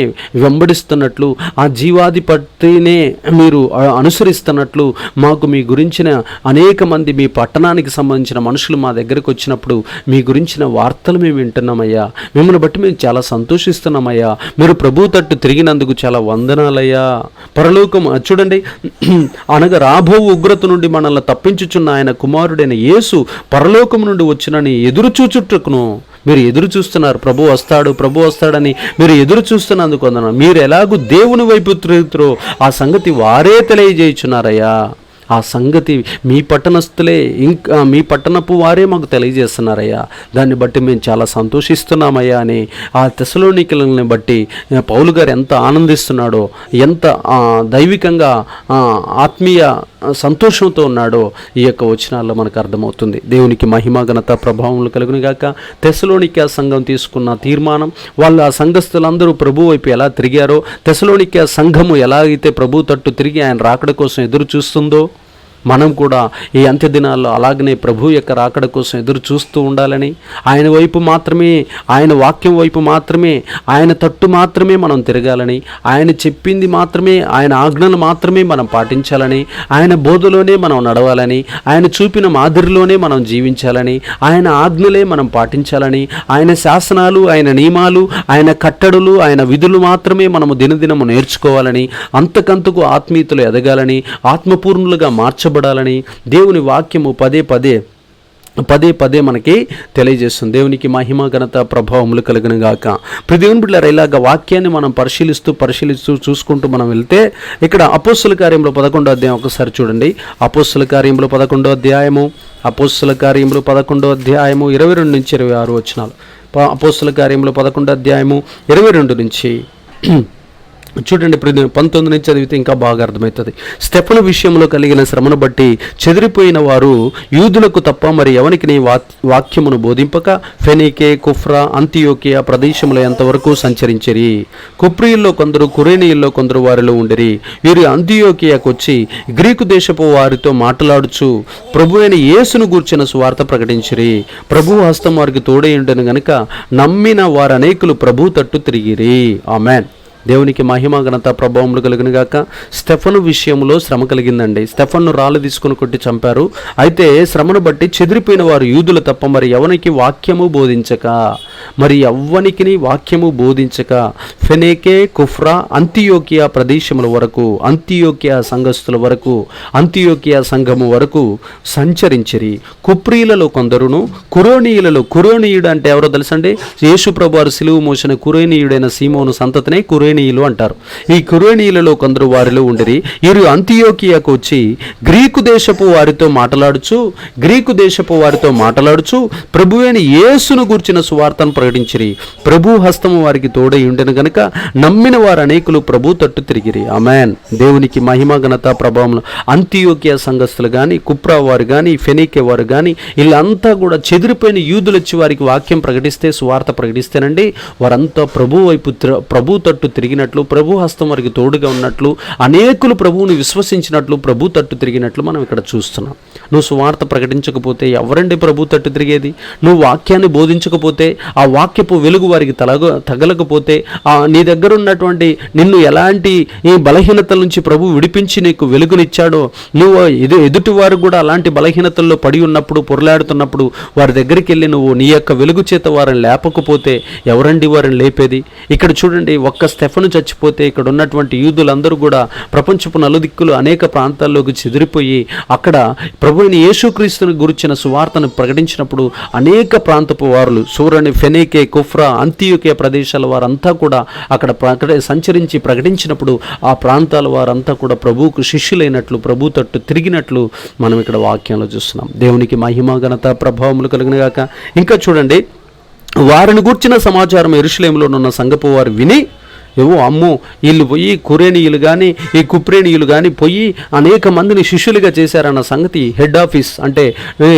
వెంబడిస్తున్నట్లు, ఆ జీవాధిపతినే మీరు అనుసరిస్తున్నట్లు మాకు మీ గురించిన అనేక మంది మీ పట్టణానికి సంబంధించిన మనుషులు మా దగ్గరకు వచ్చినప్పుడు మీ గురించిన వార్తలు మేము వింటున్నామయ్యా. మిమ్మల్ని బట్టి మేము చాలా సంతోషిస్తున్నామయ్యా. మీరు ప్రభు తట్టు తిరిగినందుకు చాలా వందనాలయ్యా. పరలోకం చూడండి, అనగా రాబో ఉగ్రత నుండి మనల్ని తప్పించుచున్న ఆయన కుమారుడైన యేసు పరలోకం నుండి వచ్చినని ఎదురు చూచుటకును మీరు ఎదురు చూస్తున్నారు. ప్రభు వస్తాడని మీరు ఎదురు చూస్తున్నందుకు వందనాలు. మీరు ఎలాగూ దేవుని వైపు తిరుగుతారో ఆ సంగతి వారే తెలియజేయుచున్నారయ్యా. ఆ సంగతి మీ పట్టణస్థులే, ఇంకా మీ పట్టణపు వారే మాకు తెలియజేస్తున్నారయ్యా. దాన్ని బట్టి మేము చాలా సంతోషిస్తున్నామయ్యా అని ఆ తెస్సలోనికీయులను బట్టి పౌలు గారు ఎంత ఆనందిస్తున్నాడో, ఎంత దైవికంగా ఆత్మీయ సంతోషంతో ఉన్నాడో ఈ యొక్క వచనాల్లో మనకు అర్థమవుతుంది. దేవునికి మహిమ ఘనత ప్రభావములు కలుగునుగాక. తెస్సలోనికీ సంఘం తీసుకున్న తీర్మానం, వాళ్ళు ఆ సంఘస్థులందరూ ప్రభు వైపు ఎలా తిరిగారో, తెస్సలోనికీ సంఘము ఎలా అయితే ప్రభు తట్టు తిరిగి ఆయన రాకడ కోసం ఎదురు చూస్తుందో, మనం కూడా ఈ అంత్య దినాల్లో అలాగనే ప్రభు యొక్క రాకడ కోసం ఎదురు చూస్తూ ఉండాలని, ఆయన వైపు మాత్రమే, ఆయన వాక్యం వైపు మాత్రమే, ఆయన తట్టు మాత్రమే మనం తిరగాలని, ఆయన చెప్పింది మాత్రమే, ఆయన ఆజ్ఞలు మాత్రమే మనం పాటించాలని, ఆయన బోధలోనే మనం నడవాలని, ఆయన చూపిన మాదిరిలోనే మనం జీవించాలని, ఆయన ఆజ్ఞలే మనం పాటించాలని, ఆయన శాసనాలు, ఆయన నియమాలు, ఆయన కట్టడలు, ఆయన విధులు మాత్రమే మనము దినదినము నేర్చుకోవాలని, అంతకంతకు ఆత్మీయతలు ఎదగాలని, ఆత్మపూర్ణులుగా మార్చబడాలని దేవుని వాక్యము పదే పదే మనకి తెలియజేస్తుంది. దేవునికి మహిమ ఘనత ప్రభావములు కలుగును గాక. దేవుని బిడ్డలారా, ఇలాగ వాక్యాన్ని మనం పరిశీలిస్తూ చూసుకుంటూ మనం వెళ్తే ఇక్కడ అపోస్తుల కార్యంలో 11వ అధ్యాయం ఒకసారి చూడండి. అపోస్తుల కార్యంలో 11వ అధ్యాయము 22 నుంచి 26 వచనాలు. అపోస్తుల కార్యంలో 11వ అధ్యాయము 22 నుంచి చూడండి. 19 నుంచి చదివితే ఇంకా బాగా అర్థమవుతుంది. స్టెఫను విషయంలో కలిగిన శ్రమను బట్టి చెదిరిపోయిన వారు యూదులకు తప్ప మరి ఎవరికి నీ వాక్యమును బోధింపక ఫెనీకే, కుఫ్రా, అంతియోకియా ప్రదేశంలో ఎంతవరకు సంచరించిరి. కుప్రియుల్లో కొందరు, కురేనీయుల్లో కొందరు వారిలో ఉండిరి. వీరు అంతియోకియాకు వచ్చి గ్రీకు దేశపు వారితో మాట్లాడుచు ప్రభు అయిన యేసును గూర్చిన సువార్త ప్రకటించిరి. ప్రభు హస్తం వారికి తోడై ఉండెను గనుక నమ్మిన వారు అనేకులు ప్రభు తట్టు తిరిగిరి. ఆమెన్. దేవునికి మహిమ ఘనత ప్రభావములు కలుగును గాక. స్టెఫను విషయంలో శ్రమ కలిగిందండి. స్టెఫన్ను రాళ్ళు తీసుకుని కొట్టి చంపారు. అయితే శ్రమను బట్టి చెదిరిపోయిన వారు యూదులు తప్ప మరి ఎవరికి వాక్యము బోధించక ఫెనేకే, కుఫ్రా, అంతియోకియా ప్రదేశముల వరకు, అంతియోకియా సంఘస్థుల వరకు, అంతియోకియా సంఘము వరకు సంచరించిరి. కుప్రీలలో కొందరును, కురోనీయులలో, కురోనీయుడు అంటే ఎవరో తెలుసండి? యేసు ప్రభువారు సిలువ మోసిన కురేనీయుడైన సీమోను సంతతినే కురేనీయులు అంటారు. ఈ కురేనీయులలో కొందరు వారిలో ఉండిరి. వీరు అంతియోకియాకు వచ్చి గ్రీకు దేశపు వారితో మాట్లాడుచు ప్రభువైన యేసును గూర్చిన సువార్తను ప్రకటించిరి. ప్రభు హస్తము వారికి తోడై ఉండెను గనుక నమ్మిన వారు అనేకులు ప్రభు తట్టు తిరిగిరి. ఆమెన్. దేవునికి మహిమ ఘనత ప్రభావములు. అంతియోకియా సంఘస్థులు కానీ, కుప్రా వారు కానీ, ఫెనీకే వారు కానీ, వీళ్ళంతా కూడా చెదిరిపోయిన యూదులు వచ్చి వారికి వాక్యం ప్రకటిస్తే, సువార్త ప్రకటిస్తేనండి, వారంతా ప్రభు తట్టు తిరిగినట్లు, ప్రభు హస్తం వారికి తోడుగా ఉన్నట్లు, అనేకులు ప్రభువుని విశ్వసించినట్లు, ప్రభు తట్టు తిరిగినట్లు మనం ఇక్కడ చూస్తున్నాం. నువ్వు సువార్త ప్రకటించకపోతే ఎవరండి ప్రభు తట్టు తిరిగేది? నువ్వు వాక్యాన్ని బోధించకపోతే, ఆ వాక్యపు వెలుగు వారికి తగలకపోతే, నీ దగ్గర ఉన్నటువంటి నిన్ను ఎలాంటి ఈ బలహీనతల నుంచి ప్రభు విడిపించి నీకు వెలుగునిచ్చాడో, నువ్వు ఎదుటి వారు కూడా అలాంటి బలహీనతల్లో పడి ఉన్నప్పుడు, పొరలాడుతున్నప్పుడు వారి దగ్గరికి వెళ్ళి నువ్వు నీ యొక్క వెలుగు చేత వారిని లేపకపోతే ఎవరండి వారిని లేపేది? ఇక్కడ చూడండి, ఒక్క స్టెఫను చచ్చిపోతే ఇక్కడ ఉన్నటువంటి యూదులందరూ కూడా ప్రపంచపు నలుదిక్కులు అనేక ప్రాంతాల్లోకి చెదిరిపోయి అక్కడ ప్రభువైన యేసుక్రీస్తుని గురించిన సువార్తను ప్రకటించినప్పుడు అనేక ప్రాంతపు వారులు, సూరని, ఫెనీకే, కుఫ్రా, అంతియోకియా ప్రదేశాల వారంతా కూడా అక్కడ సంచరించి ప్రకటించినప్పుడు ఆ ప్రాంతాల వారంతా కూడా ప్రభువుకు శిష్యులైనట్లు, ప్రభు తట్టు తిరిగినట్లు మనం ఇక్కడ వాక్యంలో చూస్తున్నాం. దేవునికి మహిమ ఘనత ప్రభావములు కలిగినగాక. ఇంకా చూడండి, వారిని గూర్చిన సమాచారం యెరూషలేములో ఉన్న సంఘపు వారు విని, అమ్మో వీళ్ళు పోయి కురేనీయులు కానీ, ఈ కుప్రేనీయులు కానీ పోయి అనేక మందిని శిష్యులుగా చేశారన్న సంగతి హెడ్ ఆఫీస్ అంటే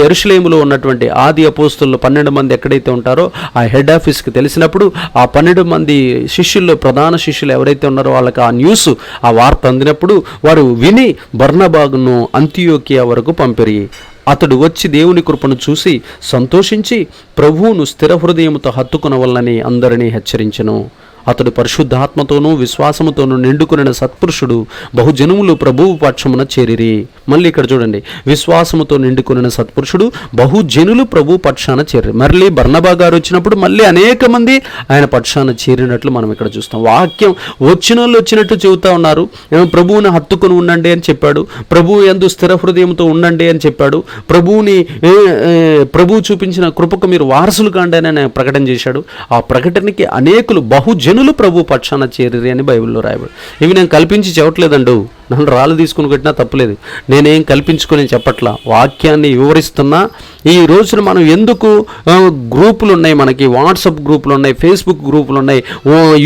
యెరూషలేములో ఉన్నటువంటి ఆది అపోస్తులు 12 మంది ఎక్కడైతే ఉంటారో ఆ హెడ్ ఆఫీస్కి తెలిసినప్పుడు ఆ 12 మంది శిష్యుల్లో ప్రధాన శిష్యులు ఎవరైతే ఉన్నారో వాళ్ళకి ఆ న్యూస్, ఆ వార్త అందినప్పుడు వారు విని బర్నబాగును అంతియోకియా వరకు పంపిరి. అతడు వచ్చి దేవుని కృపను చూసి సంతోషించి ప్రభువును స్థిర హృదయముతో హత్తుకొనవలనని అందరినీ హెచ్చరించెను. అతడు పరిశుద్ధాత్మతోనూ విశ్వాసముతోనూ నిండుకున్న సత్పురుషుడు. బహుజనములు ప్రభువు పక్షమున చేరిరి. మళ్ళీ ఇక్కడ చూడండి, విశ్వాసముతో నిండుకున్న సత్పురుషుడు, బహుజనులు ప్రభు పక్షాన చేరి. మళ్ళీ బర్నబా గారు వచ్చినప్పుడు మళ్ళీ అనేక మంది ఆయన పక్షాన చేరినట్లు మనం ఇక్కడ చూస్తాం. వాక్యం వచ్చిన వాళ్ళు వచ్చినట్టు చెబుతా ఉన్నారు. ప్రభువుని హత్తుకొని ఉండండి అని చెప్పాడు, ప్రభువు యందు స్థిర హృదయంతో ఉండండి అని చెప్పాడు, ప్రభువు చూపించిన కృపకు మీరు వారసులు కాండి అని ఆయన ప్రకటన చేశాడు. ఆ ప్రకటనకి అనేకులు బహుజనులు ప్రభు పక్షాన చేరిరి అని బైబిల్లో రాయబడి. ఇవి నేను కల్పించి చెప్పట్లేదండు, నన్ను రాళ్ళు తీసుకుని కొట్టినా తప్పలేదు, నేనేం కల్పించుకొని చెప్పట్లా, వాక్యాన్ని వివరిస్తున్నా. ఈ రోజున మనం ఎందుకు గ్రూపులు ఉన్నాయి, మనకి వాట్సాప్ గ్రూపులు ఉన్నాయి, ఫేస్బుక్ గ్రూపులు ఉన్నాయి,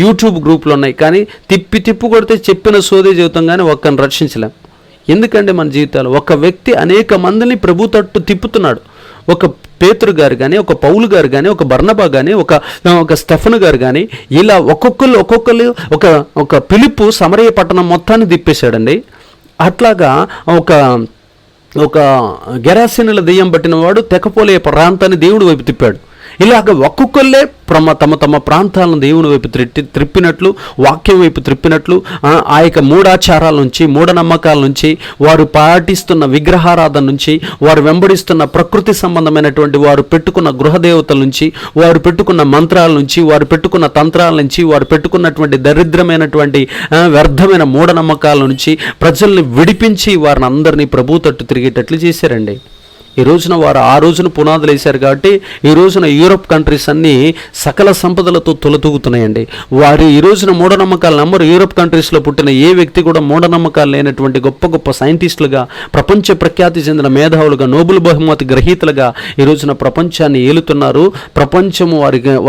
యూట్యూబ్ గ్రూపులు ఉన్నాయి, కానీ తిప్పు కొడితే చెప్పిన సోదే జీవితం కానీ ఒక్కరిని రక్షించలేం. ఎందుకంటే మన జీవితాలు ఒక వ్యక్తి అనేక మందిని ప్రభు తట్టు తిప్పుతున్నాడు. ఒక పేతురు గారు కానీ, ఒక పౌలు గారు కానీ, ఒక బర్నబా కానీ, ఒక స్టెఫను గారు కానీ, ఇలా ఒక్కొక్కరు ఒక పిలుపు సమరయ పట్టణం మొత్తాన్ని తిప్పేశాడండి. అట్లాగా ఒక గెరాసీనుల దెయ్యం పట్టిన వాడు తెకపోలే ప్రాంతాన్ని దేవుడి వైపు తిప్పాడు. ఇలాగ ఒక్కొక్కళ్ళే తమ తమ ప్రాంతాలను దేవుని వైపు త్రిప్పినట్లు, వాక్యం వైపు త్రిప్పినట్లు, ఆ యొక్క మూఢాచారాల నుంచి, మూఢనమ్మకాల నుంచి, వారు పాటిస్తున్న విగ్రహారాధన నుంచి, వారు వెంబడిస్తున్న ప్రకృతి సంబంధమైనటువంటి వారు పెట్టుకున్న గృహదేవతల నుంచి, వారు పెట్టుకున్న మంత్రాల నుంచి, వారు పెట్టుకున్న తంత్రాల నుంచి, వారు పెట్టుకున్నటువంటి దరిద్రమైనటువంటి వ్యర్థమైన మూఢనమ్మకాల నుంచి ప్రజల్ని విడిపించి వారిని అందరినీ ప్రభు తట్టు తిరిగేటట్లు చేశారండి. ఈ రోజున వారు ఆ రోజున పునాదులు వేశారు కాబట్టి ఈ రోజున యూరోప్ కంట్రీస్ అన్నీ సకల సంపదలతో తొలతూగుతున్నాయండి. వారు ఈ రోజున మూఢనమ్మకాలు నమ్మరు. యూరోప్ కంట్రీస్లో పుట్టిన ఏ వ్యక్తి కూడా మూఢనమ్మకాలు లేనటువంటి గొప్ప గొప్ప సైంటిస్టులుగా, ప్రపంచ ప్రఖ్యాతి చెందిన మేధావులుగా, నోబెల్ బహుమతి గ్రహీతలుగా ఈ రోజున ప్రపంచాన్ని ఏలుతున్నారు. ప్రపంచము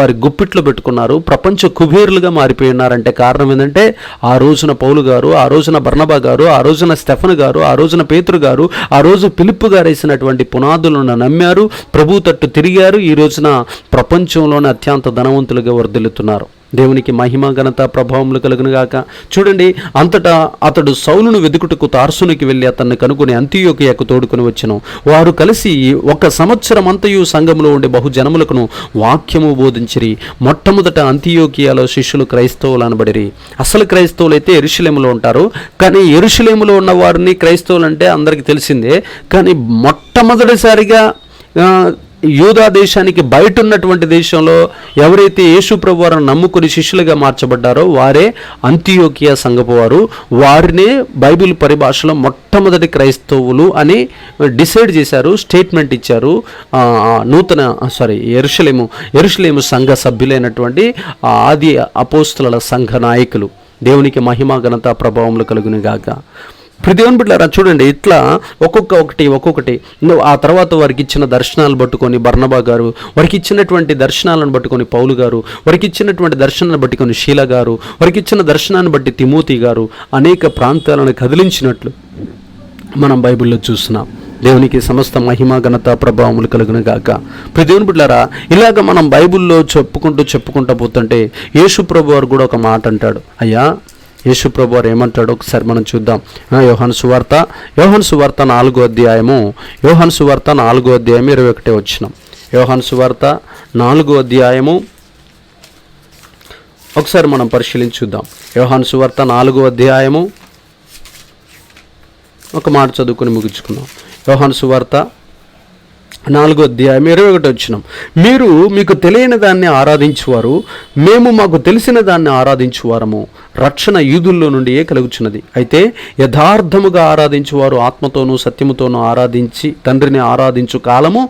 వారి గుప్పిట్లో పెట్టుకున్నారు. ప్రపంచ కుబేరులుగా మారిపోయి ఉన్నారంటే కారణం ఏంటంటే ఆ రోజున పౌలు గారు, ఆ రోజున బర్నబా గారు, ఆ రోజున స్టెఫన్ గారు, ఆ రోజున పేతురు గారు, ఆ రోజు ఫిలిప్పు గారు వేసినటువంటి పునాదులను నమ్మారు, ప్రభు తట్టు తిరిగారు. ఈ రోజున ప్రపంచంలోనే అత్యంత ధనవంతులుగా వర్ధిల్లుతున్నారు. దేవునికి మహిమ ఘనత ప్రభావములు కలుగునుగాక. చూడండి, అంతటా అతడు సౌలును వెదుకుటకు తార్సునికి వెళ్ళి అతన్ని కనుగొని అంతియోకియాకు తోడుకొని వచ్చెను. వారు కలిసి 1 సంవత్సరం అంతయు సంఘములో ఉండి బహుజనములకును వాక్యము బోధించిరి. మొట్టమొదట అంతియోకియాలో శిష్యులు క్రైస్తవులు అనబడిరి. అసలు క్రైస్తవులు అయితే యెరూషలేములో ఉంటారు, కానీ యెరూషలేములో ఉన్న వారిని క్రైస్తవులు అంటే అందరికీ తెలిసిందే. కానీ మొట్టమొదటిసారిగా యూదా దేశానికి బయట ఉన్నటువంటి దేశంలో ఎవరైతే యేసు ప్రభు వారిని నమ్ముకుని శిష్యులుగా మార్చబడ్డారో వారే అంతియోకియా సంఘపు వారు. వారినే బైబిల్ పరిభాషలో మొట్టమొదటి క్రైస్తవులు అని డిసైడ్ చేశారు, స్టేట్మెంట్ ఇచ్చారు. యెరూషలేము సంఘ సభ్యులైనటువంటి ఆది అపోస్తలుల సంఘ నాయకులు. దేవునికి మహిమ ఘనత ప్రభావములు కలుగును గాక. దేవుని బిడ్డలారా, చూడండి, ఇట్లా ఒక్కొక్కటి ఆ తర్వాత వారికి ఇచ్చిన దర్శనాలు పట్టుకొని బర్నబా గారు, వారికి ఇచ్చినటువంటి దర్శనాలను పట్టుకొని పౌలు గారు, వారికి ఇచ్చినటువంటి దర్శనాన్ని పట్టుకొని షీల గారు, వారికి ఇచ్చిన దర్శనాన్ని బట్టి తిమోతి గారు అనేక ప్రాంతాలను కదిలించినట్లు మనం బైబిల్లో చూస్తున్నాం. దేవునికి సమస్త మహిమ ఘనత ప్రభావములు కలుగును గాక. దేవుని బిడ్డలారా, ఇలాగ మనం బైబిల్లో చెప్పుకుంటూ పోతుంటే యేసు ప్రభు వారు కూడా ఒక మాట అంటాడు. అయ్యా, యేసు ప్రభు వారు ఏమంటాడో ఒకసారి మనం చూద్దాం. యోహాను సువార్త 4వ అధ్యాయము, యోహాను సువార్త 4వ అధ్యాయం 21వ వచనం. యోహాను సువార్త 4వ అధ్యాయము ఒకసారి మనం పరిశీలించి చూద్దాం. యోహాను సువార్త 4వ అధ్యాయము ఒక మాట చదువుకొని ముగించుకుందాం. యోహాను సువార్త 4వ అధ్యాయం 21వ వచనం. మీరు మీకు తెలియని దాన్ని ఆరాధించువారు, మేము మాకు తెలిసిన దాన్ని ఆరాధించువారము. రక్షణ యూదుల్లో నుండియే కలుగుచున్నది. అయితే యథార్థముగా ఆరాధించువారు ఆత్మతోనూ సత్యముతోనూ ఆరాధించి తండ్రిని ఆరాధించు కాలము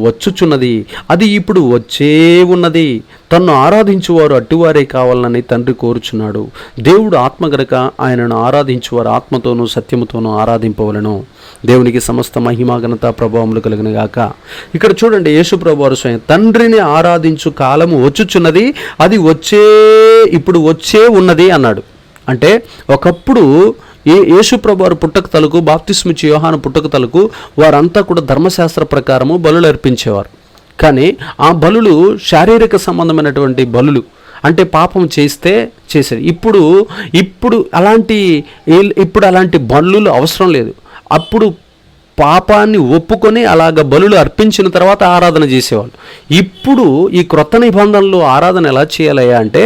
వచ్చుచున్నది, అది ఇప్పుడు వచ్చే ఉన్నది. తన్ను ఆరాధించువారు అట్టివారే కావాలని తండ్రి కోరుచున్నాడు. దేవుడు ఆత్మ గనక ఆయనను ఆరాధించువారు ఆత్మతోనూ సత్యముతోనూ ఆరాధింపవలను. దేవునికి సమస్త మహిమ ఘనత ప్రభావములు కలిగిన గాక. ఇక్కడ చూడండి, యేసు ప్రభు వారు స్వయం తండ్రిని ఆరాధించు కాలము వచ్చుచున్నది, అది ఇప్పుడు వచ్చే ఉన్నది అన్నాడు. అంటే ఒకప్పుడు యేసు ప్రభు వారు పుట్టక తలకు, బాప్తిస్మిచ్చి యోహాను పుట్టక తలకు వారంతా కూడా ధర్మశాస్త్ర ప్రకారము బలులు అర్పించేవారు. కానీ ఆ బలులు శారీరక సంబంధమైనటువంటి బలులు, అంటే పాపం చేస్తే చేసేది. ఇప్పుడు అలాంటి బలులు అవసరం లేదు. అప్పుడు పాపాన్ని ఒప్పుకొని అలాగ బలులు అర్పించిన తర్వాత ఆరాధన చేసేవాళ్ళు. ఇప్పుడు ఈ క్రొత్త నిబంధనలో ఆరాధన ఎలా చేయాలయ్యా అంటే,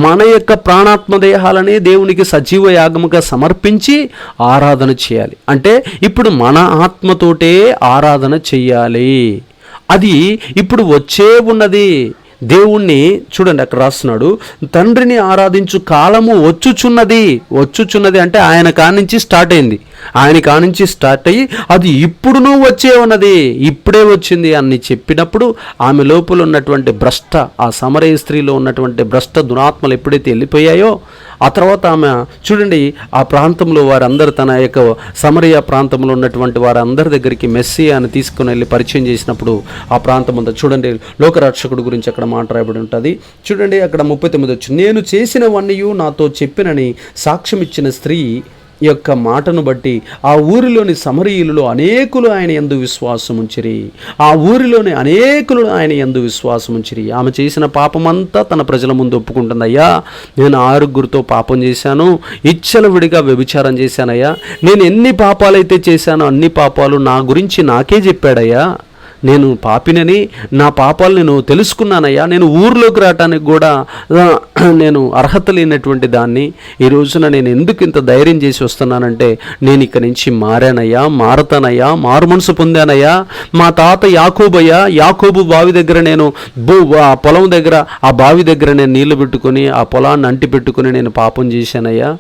మన యొక్క ప్రాణాత్మ దేహాలనే దేవునికి సజీవ యాగముగా సమర్పించి ఆరాధన చేయాలి. అంటే ఇప్పుడు మన ఆత్మతోటే ఆరాధన చెయ్యాలి. అది ఇప్పుడు వచ్చే ఉన్నది. దేవుణ్ణి చూడండి, అక్కడ రాస్తున్నాడు, తండ్రిని ఆరాధించు కాలము వచ్చుచున్నది అంటే ఆయన కానించి స్టార్ట్ అయింది. ఆయన కానించి స్టార్ట్ అయ్యి అది ఇప్పుడునూ వచ్చే ఉన్నది, ఇప్పుడే వచ్చింది అని చెప్పినప్పుడు ఆమె లోపల ఉన్నటువంటి భ్రష్ట, ఆ సమరయ స్త్రీలో ఉన్నటువంటి భ్రష్ట దురాత్మలు ఎప్పుడైతే వెళ్ళిపోయాయో ఆ తర్వాత ఆమె చూడండి, ఆ ప్రాంతంలో వారందరూ తన యొక్క సమరయ ప్రాంతంలో ఉన్నటువంటి వారందరి దగ్గరికి మెస్సియాని తీసుకుని వెళ్ళి పరిచయం చేసినప్పుడు ఆ ప్రాంతం అంతా చూడండి, లోకరక్షకుడు గురించి అక్కడ మాట్లాడబడి ఉంటుంది. చూడండి, అక్కడ 39 వచ్చింది. నేను చేసినవన్నీ నాతో చెప్పినని సాక్ష్యం ఇచ్చిన స్త్రీ యొక్క మాటను బట్టి ఆ ఊరిలోని సమరయులలో అనేకులు ఆయన యందు విశ్వాసం ఉంచిరి. ఆ ఊరిలోని అనేకులు ఆయన యందు విశ్వాసం ఉంచిరి. ఆమె చేసిన పాపమంతా తన ప్రజల ముందు ఒప్పుకుంటుంది. అయ్యా, నేను 6 పాపం చేశాను, విడిగా వ్యభిచారం చేశానయ్యా, నేను ఎన్ని పాపాలైతే చేశానో అన్ని పాపాలు నా గురించి నాకే చెప్పాడయ్యా, నేను పాపినని నా పాపాలు నేను తెలుసుకున్నానయ్యా, నేను ఊర్లోకి రావటానికి కూడా నేను అర్హత లేనటువంటి దాన్ని ఈ రోజున నేను ఎందుకు ఇంత ధైర్యం చేసి వస్తున్నానంటే నేను ఇక్కడి నుంచి మారానయ్యా, మారతానయ్యా, మారు మనసు పొందానయ్యా. మా తాత యాకోబు బావి దగ్గర నేను ఆ పొలం దగ్గర ఆ బావి దగ్గర నేను నీళ్లు పెట్టుకొని ఆ పొలాన్ని అంటి పెట్టుకుని నేను పాపం చేశానయ్యా.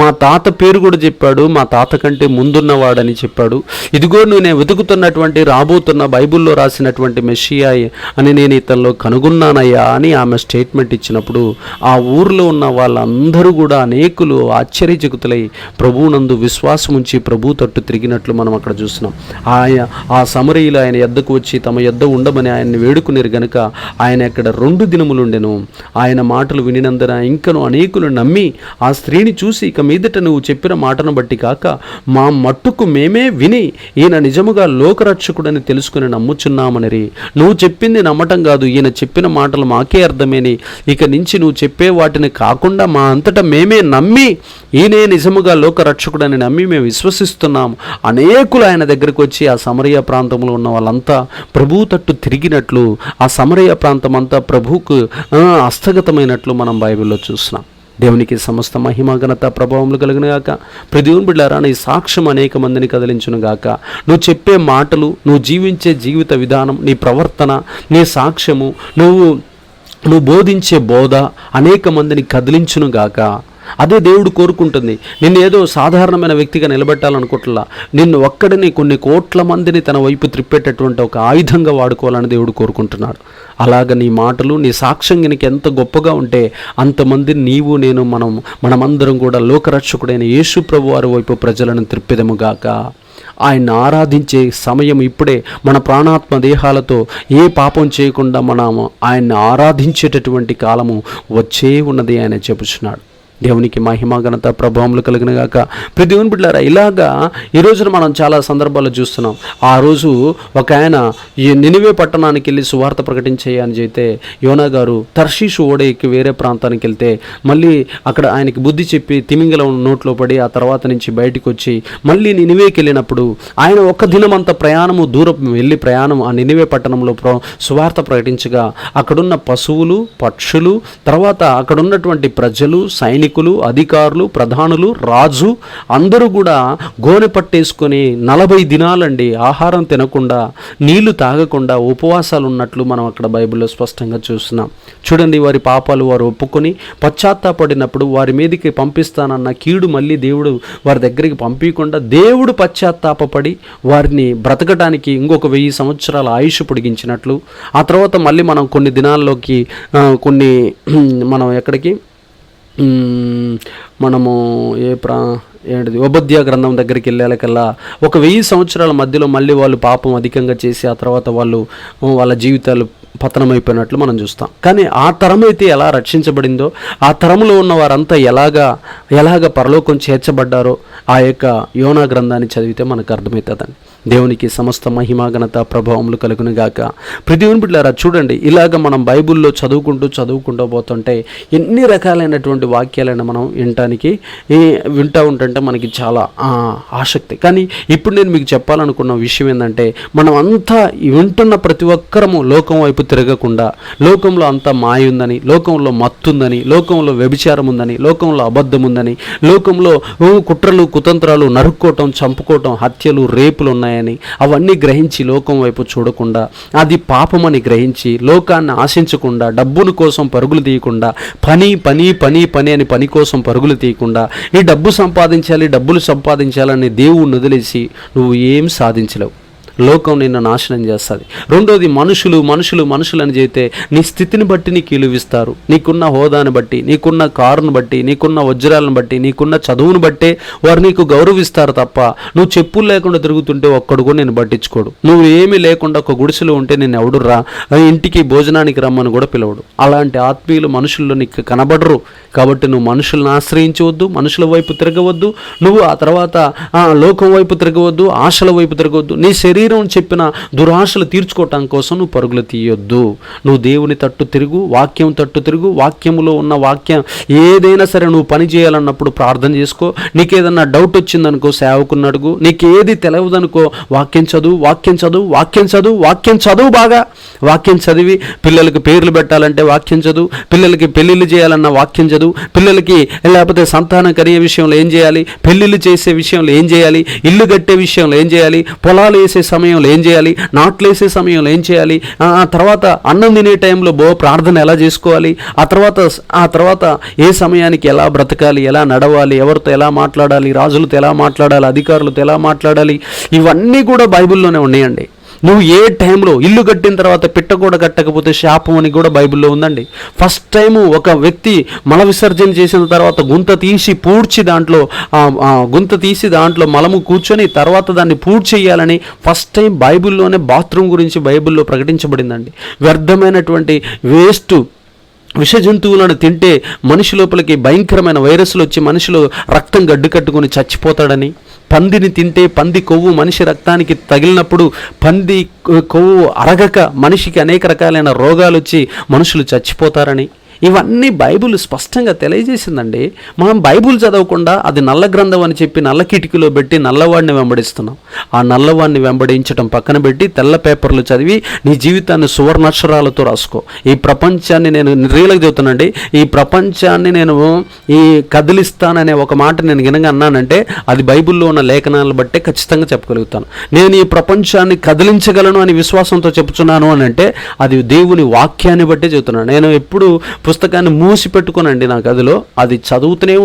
మా తాత పేరు కూడా చెప్పాడు, మా తాత కంటే ముందున్నవాడని చెప్పాడు. ఇదిగో నేను వెతుకుతున్నటువంటి రాబోతున్న బైబిల్లో రాసినటువంటి మెస్సియా అని నేను ఇతనిలో కనుగొన్నానయ్యా అని ఆమె స్టేట్మెంట్ ఇచ్చినప్పుడు ఆ ఊర్లో ఉన్న వాళ్ళందరూ కూడా అనేకులు ఆశ్చర్యచకితులై ప్రభువునందు విశ్వాసం ఉంచి ప్రభు తట్టు తిరిగినట్లు మనం అక్కడ చూస్తున్నాం. ఆ సమరయులు ఆయన యొద్దకు వచ్చి తమ యొద్ద ఉండమని ఆయన్ని వేడుకునేరు గనుక ఆయన అక్కడ 2 దినములుండెను. ఆయన మాటలు వినినందున ఇంకను అనేకులు నమ్మి ఆ స్త్రీని చూసి, ఇక మీదట నువ్వు చెప్పిన మాటను బట్టి కాక మా మట్టుకు మేమే విని ఈయన నిజముగా లోకరక్షకుడని తెలుసుకుని నమ్ముచున్నామనిరి. నువ్వు చెప్పింది నమ్మటం కాదు, ఈయన చెప్పిన మాటలు మాకే అర్థమేని, ఇక నుంచి నువ్వు చెప్పే వాటిని కాకుండా మా అంతటా మేమే నమ్మి ఈయనే నిజముగా లోకరక్షకుడని నమ్మి మేము విశ్వసిస్తున్నాము. అనేకులు ఆయన దగ్గరికి వచ్చి ఆ సమరయ ప్రాంతంలో ఉన్న వాళ్ళంతా ప్రభువు తట్టు తిరిగినట్లు, ఆ సమరయ ప్రాంతం అంతా ప్రభువుకు హస్తగతమైనట్లు మనం బైబిల్లో చూస్తున్నాం. దేవునికి సమస్త మహిమ ఘనత ప్రభావములు కలిగినగాక. ప్రతిదిన బిడ్డలారా, నీ సాక్ష్యం అనేక మందిని కదిలించునుగాక. నువ్వు చెప్పే మాటలు, నువ్వు జీవించే జీవిత విధానం, నీ ప్రవర్తన, నీ సాక్ష్యము, నువ్వు బోధించే బోధ అనేక మందిని కదిలించునుగాక. అదే దేవుడు కోరుకుంటుంది. నిన్ను ఏదో సాధారణమైన వ్యక్తిగా నిలబెట్టాలనుకుంటున్నా, నిన్ను ఒక్కడిని కొన్ని కోట్ల మందిని తన వైపు త్రిప్పేటటువంటి ఒక ఆయుధంగా వాడుకోవాలని దేవుడు కోరుకుంటున్నాడు. అలాగ నీ మాటలు, నీ సాక్ష్యం గనుక ఎంత గొప్పగా ఉంటే అంతమంది నీవు నేను మనమందరం కూడా లోకరక్షకుడైన యేసు ప్రభువారి వైపు ప్రజలను త్రిప్పెదముగాక. ఆయన్ని ఆరాధించే సమయం ఇప్పుడే. మన ప్రాణాత్మ దేహాలతో ఏ పాపం చేయకుండా మనము ఆయన్ని ఆరాధించేటటువంటి కాలము వచ్చే ఉన్నది ఆయన చెప్పుచున్నాడు. దేవునికి మహిమ ఘనత ప్రభావములు కలిగినగాక. ప్రతిదిన బిడ్డలారా, ఇలాగా ఈ రోజున మనం చాలా సందర్భాల్లో చూస్తున్నాం. ఆ రోజు ఒక ఆయన ఈ నినివే పట్టణానికి వెళ్ళి సువార్త ప్రకటించేయని చెప్తే యోనా గారు తర్షీషు ఓడెక్కి వేరే ప్రాంతానికి వెళ్తే మళ్ళీ అక్కడ ఆయనకి బుద్ధి చెప్పి తిమింగలం నోట్లో పడి ఆ తర్వాత నుంచి బయటికి వచ్చి మళ్ళీ నినివేకి వెళ్ళినప్పుడు ఆయన ఒక్క దినమంత దూరం వెళ్ళి ప్రయాణం ఆ నినివే పట్టణంలో సువార్త ప్రకటించగా అక్కడున్న పశువులు, పక్షులు, తర్వాత అక్కడున్నటువంటి ప్రజలు, సైనికులు, అధికారులు, ప్రధానులు, రాజు అందరూ కూడా గోనె పట్టేసుకొని 40 దినాలండి ఆహారం తినకుండా నీళ్లు తాగకుండా ఉపవాసాలు ఉన్నట్లు మనం అక్కడ బైబిల్లో స్పష్టంగా చూస్తున్నాం. చూడండి, వారి పాపాలు వారు ఒప్పుకొని పశ్చాత్తాపడినప్పుడు వారి మీదకి పంపిస్తానన్న కీడు మళ్ళీ దేవుడు వారి దగ్గరికి పంపించకుండా దేవుడు పశ్చాత్తాపడి వారిని బ్రతకడానికి ఇంకొక 1000 సంవత్సరాల ఆయుష్ పొడిగించినట్లు ఆ తర్వాత మళ్ళీ మనం కొన్ని దినాల్లోకి మనం ఎక్కడికి మనము ఏంటిది ఉపధ్యాయ గ్రంథం దగ్గరికి వెళ్ళాకల్లా ఒక 1000 సంవత్సరాల మధ్యలో మళ్ళీ వాళ్ళు పాపం అధికంగా చేసి ఆ తర్వాత వాళ్ళ జీవితాలు పతనమైపోయినట్లు మనం చూస్తాం. కానీ ఆ తరం అయితే ఎలా రక్షించబడిందో, ఆ తరంలో ఉన్న వారంతా ఎలాగ పరలోకం చేర్చబడ్డారో ఆ యొక్క యోనా గ్రంథాన్ని చదివితే మనకు అర్థమవుతుందండి. దేవునికి సమస్త మహిమ ఘనత ప్రభావములు కలుగునుగాక. ప్రతిదిన బిడ్డలారా, చూడండి, ఇలాగ మనం బైబిల్లో చదువుకుంటూ పోతుంటే ఎన్ని రకాలైనటువంటి వాక్యాలను మనం వింటూ ఉంటుంటే మనకి చాలా ఆసక్తి. కానీ ఇప్పుడు నేను మీకు చెప్పాలనుకున్న విషయం ఏంటంటే, మనం అంతా వింటున్న ప్రతి ఒక్కరము లోకం వైపు తిరగకుండా, లోకంలో అంతా మాయ ఉందని, లోకంలో మత్తు ఉందని, లోకంలో వ్యభిచారం ఉందని, లోకంలో అబద్ధం ఉందని, లోకంలో కుట్రలు, కుతంత్రాలు, నరుక్కోవటం, చంపుకోవటం, హత్యలు, రేపులు ఉన్నాయని అవన్నీ గ్రహించి లోకం వైపు చూడకుండా, అది పాపమని గ్రహించి లోకాన్ని ఆశించకుండా, డబ్బుల కోసం పరుగులు తీయకుండా, పని అని పని కోసం పరుగులు తీయకుండా, ఈ డబ్బులు సంపాదించాలని దేవుణ్ణి వదిలేసి నువ్వు ఏం సాధించలేవు. లోకం నిన్ను నాశనం చేస్తుంది. రెండోది మనుషులు అని చెబితే నీ స్థితిని బట్టి నీకు విలువిస్తారు. నీకున్న హోదాని బట్టి, నీకున్న కారును బట్టి, నీకున్న వజ్రాలను బట్టి, నీకున్న చదువును బట్టే వారు నీకు గౌరవిస్తారు తప్ప నువ్వు చెప్పులు లేకుండా తిరుగుతుంటే ఒక్కడు కూడా నేను పట్టించుకోడు. నువ్వు ఏమీ లేకుండా ఒక గుడిసెలో ఉంటే నేను ఎవడు రా ఇంటికి భోజనానికి రమ్మని కూడా పిలవడు. అలాంటి ఆత్మీయులు మనుషుల్లో నీకు కనబడరు. కాబట్టి నువ్వు మనుషులను ఆశ్రయించవద్దు, మనుషుల వైపు తిరగవద్దు. నువ్వు ఆ తర్వాత లోకం వైపు తిరగవద్దు, ఆశల వైపు తిరగవద్దు. నీ శరీరం చెప్పిన దురాశలు తీర్చుకోవటం కోసం నువ్వు పరుగులు తీయొద్దు. నువ్వు దేవుని తట్టు తిరుగు, వాక్యం తట్టు తిరుగు. వాక్యములో ఉన్న వాక్యం ఏదైనా సరే నువ్వు పని చేయాలన్నప్పుడు ప్రార్థన చేసుకో. నీకేదన్నా డౌట్ వచ్చిందనుకో సేవకుని అడుగు. నీకేది తెలియదనుకో వాక్యం చదువు బాగా. వాక్యం చదివి పిల్లలకి పేర్లు పెట్టాలంటే వాక్యం చదువు, పిల్లలకి పెళ్ళిళ్ళు చేయాలన్న వాక్యం చదువు, పిల్లలకి లేకపోతే సంతానం కలిగే విషయంలో ఏం చేయాలి, పెళ్ళిళ్ళు చేసే విషయంలో ఏం చేయాలి, ఇల్లు కట్టే విషయంలో ఏం చేయాలి, పొలాలు వేసే సమయంలో ఏం చేయాలి, నాట్లు వేసే సమయంలో ఏం చేయాలి, ఆ తర్వాత అన్నం తినే టైంలో ప్రార్థన ఎలా చేసుకోవాలి, ఆ తర్వాత ఏ సమయానికి ఎలా బ్రతకాలి, ఎలా నడవాలి, ఎవరితో ఎలా మాట్లాడాలి, రాజులతో ఎలా మాట్లాడాలి, అధికారులతో ఎలా మాట్లాడాలి, ఇవన్నీ కూడా బైబిల్లోనే ఉన్నాయండి. నువ్వు ఏ టైంలో ఇల్లు కట్టిన తర్వాత పిట్ట కూడా కట్టకపోతే శాపం అని కూడా బైబిల్లో ఉందండి. ఫస్ట్ టైము ఒక వ్యక్తి మల విసర్జన చేసిన తర్వాత గుంత తీసి దాంట్లో మలము కూర్చొని తర్వాత దాన్ని పూడ్చి చేయాలని ఫస్ట్ టైం బైబిల్లోనే బాత్రూమ్ గురించి బైబిల్లో ప్రకటించబడిందండి. వ్యర్థమైనటువంటి విష జంతువులను తింటే మనిషి లోపలికి భయంకరమైన వైరస్లు వచ్చి మనిషిలో రక్తం గడ్డు కట్టుకొని చచ్చిపోతాడని, పందిని తింటే పంది కొవ్వు మనిషి రక్తానికి తగిలినప్పుడు పంది కొవ్వు అరగక మనిషికి అనేక రకాలైన రోగాలు వచ్చి మనుషులు చచ్చిపోతారని ఇవన్నీ బైబిల్ స్పష్టంగా తెలియజేసిందండి. మనం బైబిల్ చదవకుండా అది నల్ల గ్రంథం అని చెప్పి నల్ల కిటికీలో పెట్టి నల్లవాడిని వెంబడిస్తున్నాం. ఆ నల్లవాడిని వెంబడించడం పక్కన పెట్టి తెల్ల పేపర్లు చదివి నీ జీవితాన్ని సువర్ణాక్షరాలతో రాసుకో. ఈ ప్రపంచాన్ని నేను రియల్గా చెబుతానండి, ఈ ప్రపంచాన్ని నేను కదిలిస్తాననే ఒక మాట నేను గినగా అన్నానంటే అది బైబిల్లో ఉన్న లేఖనాలను బట్టే ఖచ్చితంగా చెప్పగలుగుతాను. నేను ఈ ప్రపంచాన్ని కదిలించగలను అని విశ్వాసంతో చెప్తున్నాను అని అంటే అది దేవుని వాక్యాన్ని బట్టే చెబుతున్నాను. నేను ఎప్పుడు పుస్తకాన్ని మూసి పెట్టుకోనండి నా గదిలో, అది చదువుతూనే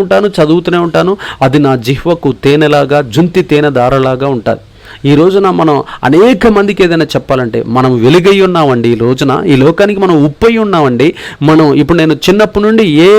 ఉంటాను. అది నా జిహ్వకు తేనెలాగా, జుంతి తేనె దారలాగా ఉంటుంది. ఈ రోజున మనం అనేక మందికి ఏదైనా చెప్పాలంటే మనం వెలుగై ఉన్నామండి. ఈ రోజున ఈ లోకానికి మనం ఉప్పై ఉన్నామండి. ఇప్పుడు నేను చిన్నప్పటి నుండి ఏ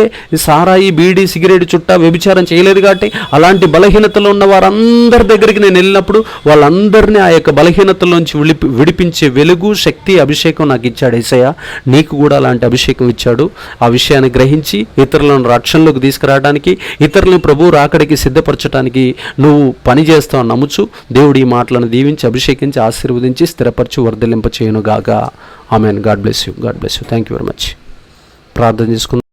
సారాయి, బీడీ, సిగరెట్, చుట్టా వ్యభిచారం చేయలేదు కాబట్టి అలాంటి బలహీనతలో ఉన్న వారందరి దగ్గరికి నేను వెళ్ళినప్పుడు వాళ్ళందరినీ ఆ యొక్క బలహీనతలోంచి విడిపించే వెలుగు, శక్తి, అభిషేకం నాకు ఇచ్చాడు యేసయ్య. నీకు కూడా అలాంటి అభిషేకం ఇచ్చాడు. ఆ విషయాన్ని గ్రహించి ఇతరులను రక్షణలోకి తీసుకురావడానికి, ఇతరులను ప్రభువు రాకడికి సిద్ధపరచడానికి నువ్వు పని చేస్తావు నమ్ముచు దేవుడు ఈ మాటలను దీవించి అభిషేకించి ఆశీర్వదించి స్థిరపరచు వర్ధలింప చేయనుగాక. Amen. God bless you. Thank you very much. ప్రార్థన చేసుకుందాం.